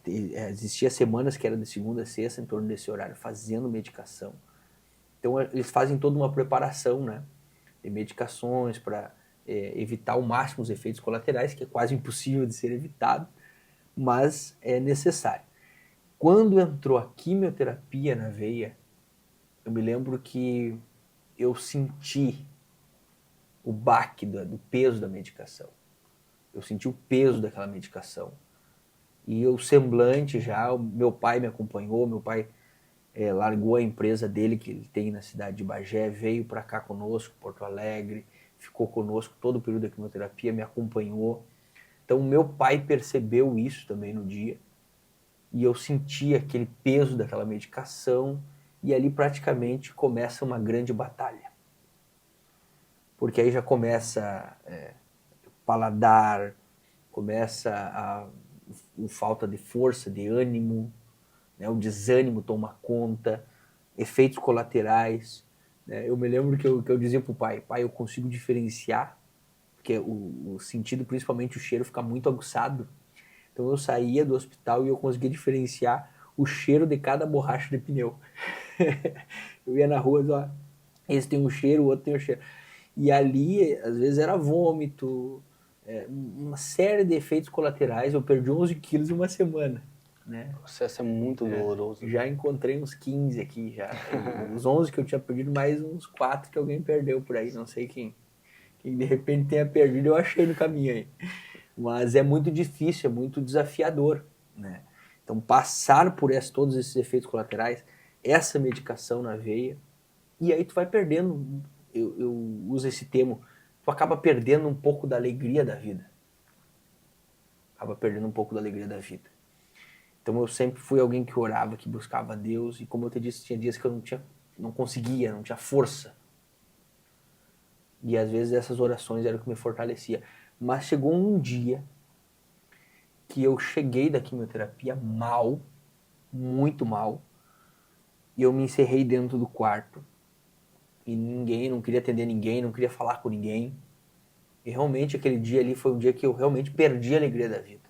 existia semanas que era de segunda a sexta, em torno desse horário, fazendo medicação. Então eles fazem toda uma preparação, né, de medicações para evitar ao máximo os efeitos colaterais, que é quase impossível de ser evitado, mas é necessário. Quando entrou a quimioterapia na veia, eu me lembro que eu senti o baque do peso da medicação. Eu senti o peso daquela medicação. E o semblante já, meu pai me acompanhou, meu pai largou a empresa dele, que ele tem na cidade de Bagé, veio para cá conosco, Porto Alegre, ficou conosco todo o período da quimioterapia, me acompanhou. Então, meu pai percebeu isso também no dia, e eu senti aquele peso daquela medicação, e ali praticamente começa uma grande batalha. Porque aí já começa paladar, começa a falta de força, de ânimo, né? O desânimo toma conta, efeitos colaterais. Né? Eu me lembro que eu dizia pro pai, eu consigo diferenciar, porque o sentido, principalmente o cheiro, fica muito aguçado. Então eu saía do hospital e eu conseguia diferenciar o cheiro de cada borracha de pneu. Eu ia na rua e dizia, esse tem um cheiro, o outro tem um cheiro. E ali, às vezes, era vômito, uma série de efeitos colaterais. Eu perdi 11 quilos em uma semana. Né? O processo é muito doloroso. Já encontrei uns 15 aqui, já. Os 11 que eu tinha perdido, mais uns 4 que alguém perdeu por aí. Não sei quem de repente tenha perdido, eu achei no caminho aí. Mas é muito difícil, é muito desafiador. Né? Então, passar por todos esses efeitos colaterais, essa medicação na veia, e aí tu vai perdendo, eu uso esse termo, tu acaba perdendo um pouco da alegria da vida. Acaba perdendo um pouco da alegria da vida. Então eu sempre fui alguém que orava, que buscava Deus, e como eu te disse, tinha dias que eu não conseguia, não tinha força. E às vezes essas orações eram o que me fortalecia. Mas chegou um dia que eu cheguei da quimioterapia mal, muito mal, e eu me encerrei dentro do quarto, e não queria atender ninguém, não queria falar com ninguém. E realmente aquele dia ali foi um dia que eu realmente perdi a alegria da vida.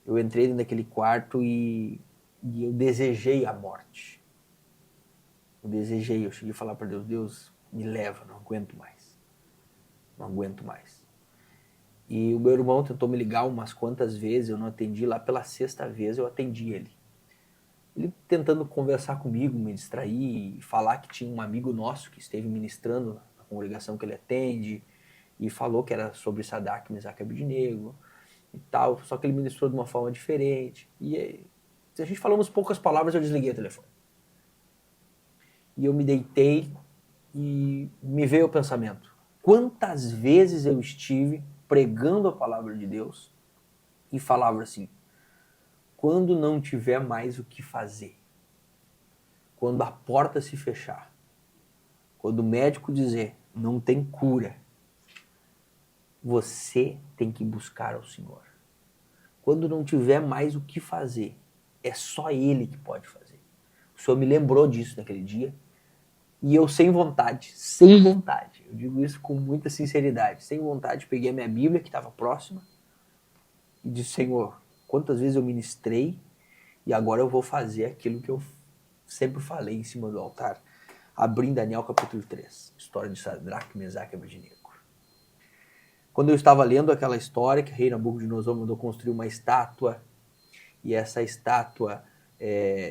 Eu entrei dentro daquele quarto e eu desejei a morte. Eu cheguei a falar para Deus, Deus, me leva, não aguento mais. Não aguento mais. E o meu irmão tentou me ligar umas quantas vezes, eu não atendi, lá pela 6ª vez eu atendi ele. Ele tentando conversar comigo, me distrair, falar que tinha um amigo nosso que esteve ministrando na congregação que ele atende, e falou que era sobre Sadraque, Mesaque e Abednego e tal, só que ele ministrou de uma forma diferente. E a gente falamos poucas palavras, eu desliguei o telefone. E eu me deitei e me veio o pensamento. Quantas vezes eu estive pregando a palavra de Deus e falava assim, quando não tiver mais o que fazer, quando a porta se fechar, quando o médico dizer, não tem cura, você tem que buscar ao Senhor. Quando não tiver mais o que fazer, é só Ele que pode fazer. O Senhor me lembrou disso naquele dia, e eu sem vontade, eu digo isso com muita sinceridade, sem vontade, peguei a minha Bíblia que estava próxima e disse, Senhor, quantas vezes eu ministrei e agora eu vou fazer aquilo que eu sempre falei em cima do altar. Abri em Daniel capítulo 3, história de Sadraque, Mesaque e Abednego. Quando eu estava lendo aquela história, que o rei Nabucodonosor mandou construir uma estátua, e essa estátua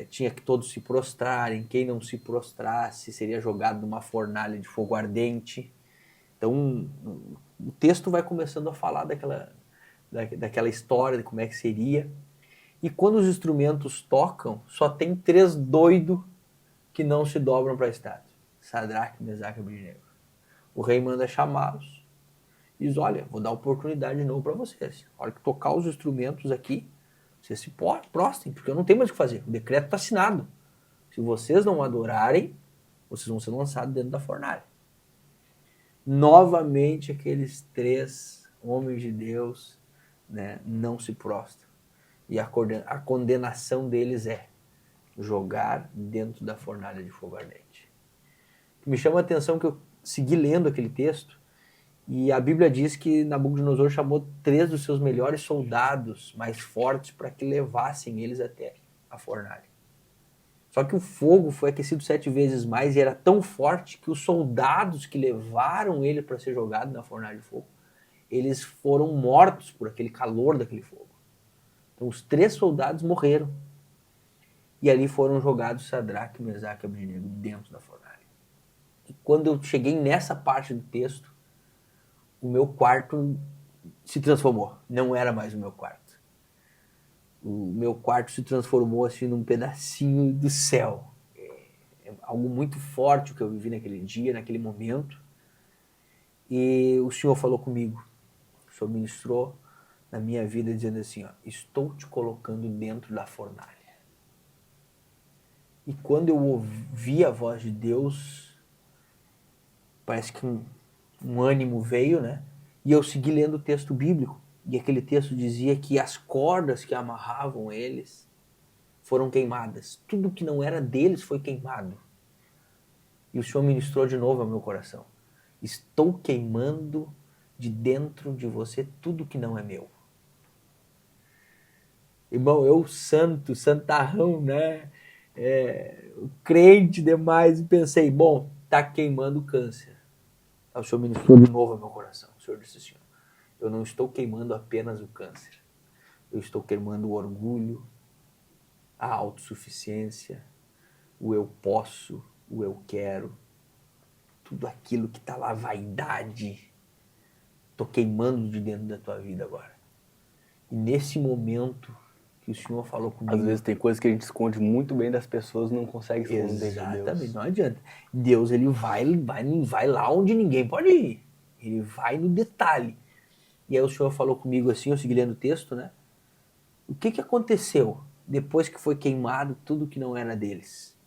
tinha que todos se prostrarem, quem não se prostrasse seria jogado numa fornalha de fogo ardente. Então o texto vai começando a falar daquela história, de como é que seria. E quando os instrumentos tocam, só tem 3 doidos que não se dobram para a estátua. Sadraque, Mesaque e Abednego. O rei manda chamá-los. Diz, olha, vou dar oportunidade de novo para vocês. A hora que tocar os instrumentos aqui, vocês se prostrem, porque eu não tenho mais o que fazer. O decreto está assinado. Se vocês não adorarem, vocês vão ser lançados dentro da fornalha. Novamente, aqueles 3 homens de Deus, né, não se prostram. E a condenação deles é jogar dentro da fornalha de fogo ardente. Me chama a atenção que eu segui lendo aquele texto, e a Bíblia diz que Nabucodonosor chamou 3 dos seus melhores soldados mais fortes para que levassem eles até a fornalha. Só que o fogo foi aquecido 7 vezes mais e era tão forte que os soldados que levaram ele para ser jogado na fornalha de fogo, eles foram mortos por aquele calor daquele fogo. Então os 3 soldados morreram. E ali foram jogados Sadraque, Mesaque e Abednego dentro da fornalha. E quando eu cheguei nessa parte do texto, o meu quarto se transformou. Não era mais o meu quarto. O meu quarto se transformou assim num pedacinho do céu. É algo muito forte o que eu vivi naquele dia, naquele momento. E o Senhor falou comigo. O Senhor ministrou na minha vida dizendo assim, ó, estou te colocando dentro da fornalha. E quando eu ouvi a voz de Deus, parece que um ânimo veio, né? E eu segui lendo o texto bíblico. E aquele texto dizia que as cordas que amarravam eles foram queimadas. Tudo que não era deles foi queimado. E o Senhor ministrou de novo ao meu coração. Estou queimando de dentro de você tudo que não é meu. Irmão, eu santarrão, né? Crente demais, e pensei, bom, tá queimando o câncer. Aí o Senhor ministrou de novo ao meu coração. O Senhor disse assim, eu não estou queimando apenas o câncer. Eu estou queimando o orgulho, a autossuficiência, o eu posso, o eu quero, tudo aquilo que está lá, vaidade. Estou queimando de dentro da tua vida agora. E nesse momento, que o Senhor falou comigo. Às vezes tem coisas que a gente esconde muito bem das pessoas e não consegue esconder de Deus. Exatamente, não adianta. Deus, ele vai lá onde ninguém pode ir. Ele vai no detalhe. E aí o Senhor falou comigo assim, eu segui lendo o texto, né? O que aconteceu depois que foi queimado tudo que não era deles?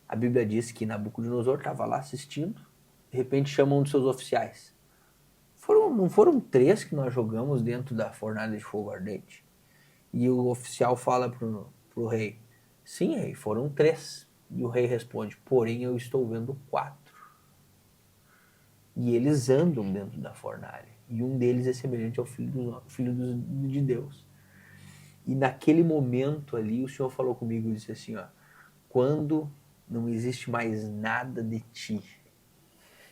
A Bíblia diz que Nabucodonosor estava lá assistindo, de repente chama um dos seus oficiais. Não foram 3 que nós jogamos dentro da fornalha de fogo ardente? E o oficial fala pro rei, sim, rei, foram 3. E o rei responde, porém eu estou vendo 4. E eles andam dentro da fornalha. E um deles é semelhante ao filho de Deus. E naquele momento ali, o Senhor falou comigo e disse assim, ó, quando não existe mais nada de ti.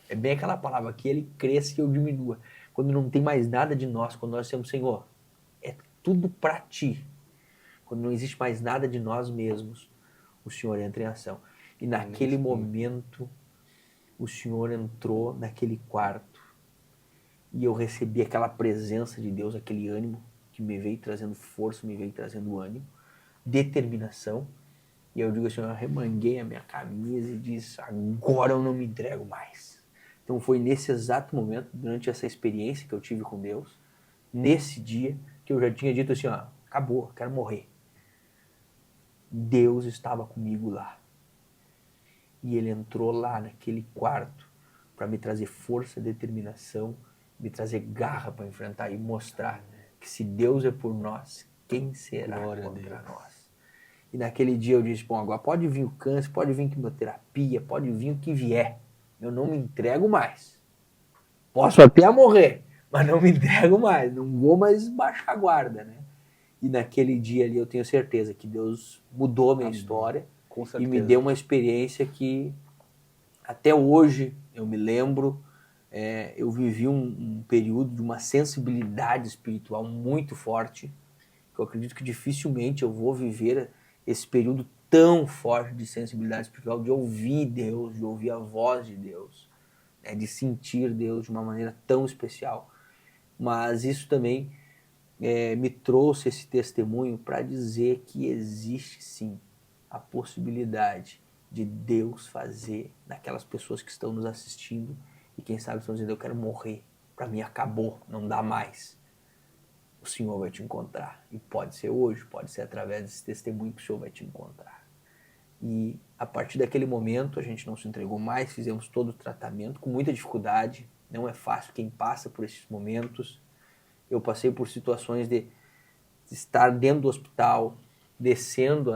É bem aquela palavra, que ele cresça e eu diminua. Quando não tem mais nada de nós, quando nós temos, Senhor, é tudo para ti. Quando não existe mais nada de nós mesmos, o Senhor entra em ação. E naquele momento, o Senhor entrou naquele quarto e eu recebi aquela presença de Deus, aquele ânimo que me veio trazendo força, me veio trazendo ânimo, determinação. E eu digo assim, eu remanguei a minha camisa e disse, agora eu não me entrego mais. Então foi nesse exato momento, durante essa experiência que eu tive com Deus, nesse dia, que eu já tinha dito assim, ó, acabou, quero morrer. Deus estava comigo lá. E ele entrou lá naquele quarto para me trazer força, determinação, me trazer garra para enfrentar e mostrar que se Deus é por nós, quem será contra nós? E naquele dia eu disse, bom, agora pode vir o câncer, pode vir quimioterapia, pode vir o que vier. Eu não me entrego mais. Posso até morrer, mas não me entrego mais. Não vou mais baixar a guarda, né? E naquele dia ali eu tenho certeza que Deus mudou a minha história e me deu uma experiência que até hoje eu me lembro. Eu vivi um período de uma sensibilidade espiritual muito forte, que eu acredito que dificilmente eu vou viver esse período tão forte de sensibilidade espiritual, de ouvir Deus, de ouvir a voz de Deus, né, de sentir Deus de uma maneira tão especial. Mas isso também me trouxe esse testemunho para dizer que existe sim a possibilidade de Deus fazer naquelas pessoas que estão nos assistindo e quem sabe estão dizendo, eu quero morrer, para mim acabou, não dá mais. O Senhor vai te encontrar. E pode ser hoje, pode ser através desse testemunho que o Senhor vai te encontrar. E a partir daquele momento a gente não se entregou mais, fizemos todo o tratamento com muita dificuldade. Não é fácil quem passa por esses momentos. Eu passei por situações de estar dentro do hospital, descendo,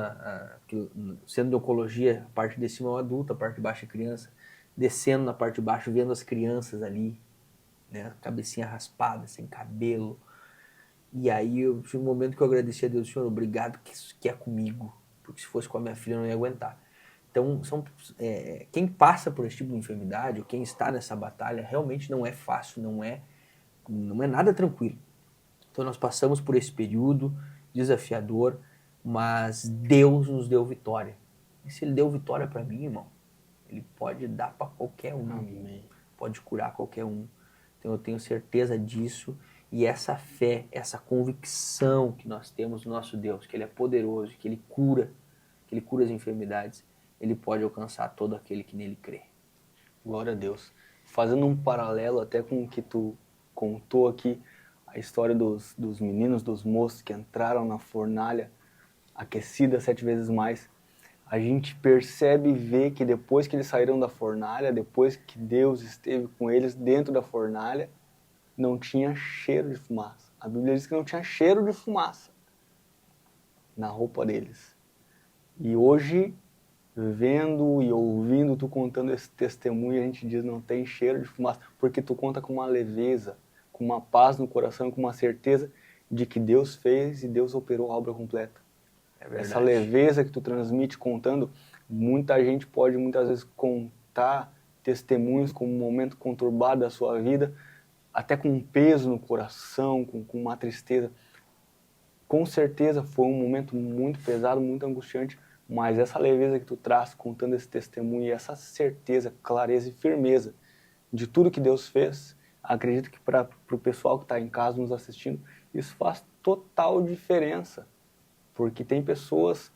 sendo de oncologia, a parte de cima é o adulto, a parte de baixo é criança, descendo na parte de baixo, vendo as crianças ali, né, cabecinha raspada, sem cabelo. E aí eu tive um momento que eu agradeci a Deus, Senhor, obrigado que é comigo, porque se fosse com a minha filha eu não ia aguentar. Então, quem passa por esse tipo de enfermidade, ou quem está nessa batalha, realmente não é fácil, não é nada tranquilo. Então nós passamos por esse período desafiador, mas Deus nos deu vitória. E se Ele deu vitória para mim, irmão, Ele pode dar para qualquer um. Amém. Pode curar qualquer um. Então eu tenho certeza disso. E essa fé, essa convicção que nós temos no nosso Deus, que Ele é poderoso, que Ele cura as enfermidades, Ele pode alcançar todo aquele que nele crê. Glória a Deus. Fazendo um paralelo até com o que tu contou aqui, a história dos meninos, dos moços que entraram na fornalha aquecida 7 vezes mais, a gente percebe e vê que depois que eles saíram da fornalha, depois que Deus esteve com eles dentro da fornalha, não tinha cheiro de fumaça. A Bíblia diz que não tinha cheiro de fumaça na roupa deles. E hoje, vendo e ouvindo tu contando esse testemunho, a gente diz não tem cheiro de fumaça, porque tu conta com uma leveza, com uma paz no coração, com uma certeza de que Deus fez e Deus operou a obra completa. Essa leveza que tu transmite contando, muita gente pode muitas vezes contar testemunhos com um momento conturbado da sua vida, até com um peso no coração, com uma tristeza. Com certeza foi um momento muito pesado, muito angustiante, mas essa leveza que tu traz contando esse testemunho e essa certeza, clareza e firmeza de tudo que Deus fez, acredito que para o pessoal que está em casa nos assistindo, isso faz total diferença. Porque tem pessoas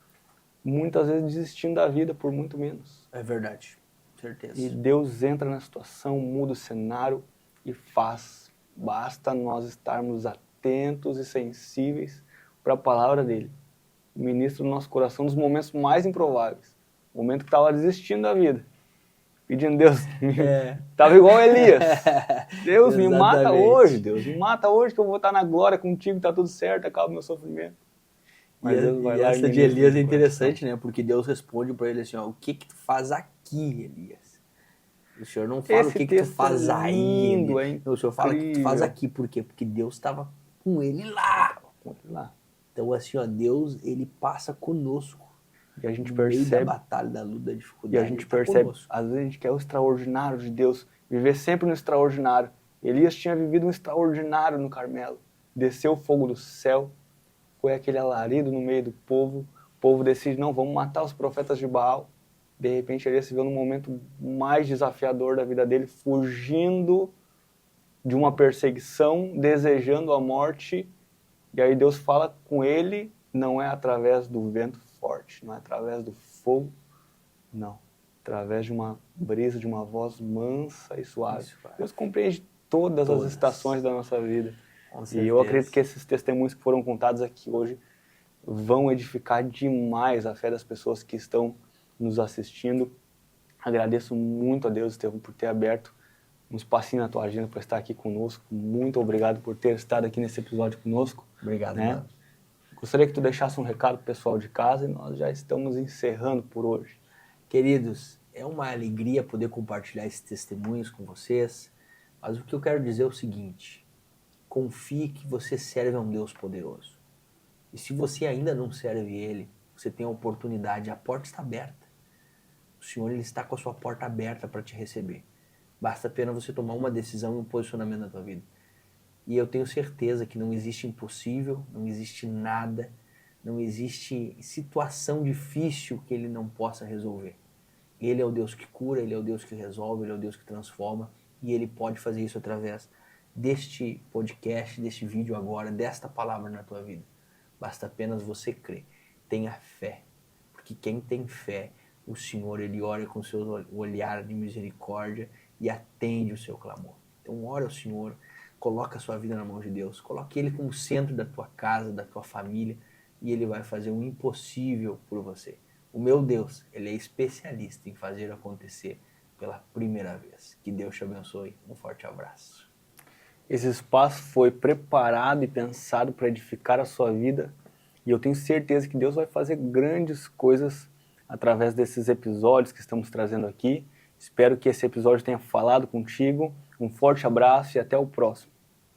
muitas vezes desistindo da vida por muito menos. É verdade, certeza. E Deus entra na situação, muda o cenário e faz. Basta nós estarmos atentos e sensíveis para a palavra dele. Ministra no nosso coração nos momentos mais improváveis. O momento que estava desistindo da vida. Pedindo, Deus, estava igual Elias. Deus, me mata hoje, Deus. Me mata hoje que eu vou estar na glória contigo, está tudo certo, acaba o meu sofrimento. Mas Deus vai lá essa de Elias é interessante, né? Porque Deus responde para ele assim, ó, o que tu faz aqui, Elias? O Senhor não fala o que tu faz aí, Elias. O Senhor fala o que tu faz aqui. Por quê? Porque Deus estava com ele lá. Então assim, ó, Deus, ele passa conosco. E a gente no percebe meio da batalha, da luta, da dificuldade. E a gente percebe, às vezes a gente quer o extraordinário de Deus, viver sempre no extraordinário. Elias tinha vivido um extraordinário no Carmelo. Desceu o fogo do céu, foi aquele alarido no meio do povo. O povo decide, não, vamos matar os profetas de Baal. De repente Elias se viu no momento mais desafiador da vida dele, fugindo de uma perseguição, desejando a morte. E aí Deus fala com ele, não é através do vento forte, não é através do fogo, não. Através de uma brisa, de uma voz mansa e suave. Deus compreende todas as estações da nossa vida. E eu acredito que esses testemunhos que foram contados aqui hoje vão edificar demais a fé das pessoas que estão nos assistindo. Agradeço muito a Deus, Estevão, por ter aberto um espacinho na tua agenda para estar aqui conosco. Muito obrigado por ter estado aqui nesse episódio conosco. Obrigado, né? Gostaria que tu deixasse um recado pro pessoal de casa e nós já estamos encerrando por hoje. Queridos, é uma alegria poder compartilhar esses testemunhos com vocês, mas o que eu quero dizer é o seguinte, confie que você serve a um Deus poderoso. E se você ainda não serve Ele, você tem a oportunidade, a porta está aberta. O Senhor ele está com a sua porta aberta para te receber. Basta apenas você tomar uma decisão e um posicionamento na tua vida. E eu tenho certeza que não existe impossível, não existe nada, não existe situação difícil que Ele não possa resolver. Ele é o Deus que cura, Ele é o Deus que resolve, Ele é o Deus que transforma e Ele pode fazer isso através deste podcast, deste vídeo agora, desta palavra na tua vida. Basta apenas você crer. Tenha fé, porque quem tem fé, o Senhor, Ele olha com seu olhar de misericórdia e atende o seu clamor. Então ora ao Senhor, coloca a sua vida na mão de Deus, coloque Ele como centro da tua casa, da tua família, e Ele vai fazer o impossível por você. O meu Deus, Ele é especialista em fazer acontecer pela primeira vez. Que Deus te abençoe. Um forte abraço. Esse espaço foi preparado e pensado para edificar a sua vida, e eu tenho certeza que Deus vai fazer grandes coisas através desses episódios que estamos trazendo aqui. Espero que esse episódio tenha falado contigo. Um forte abraço e até o próximo.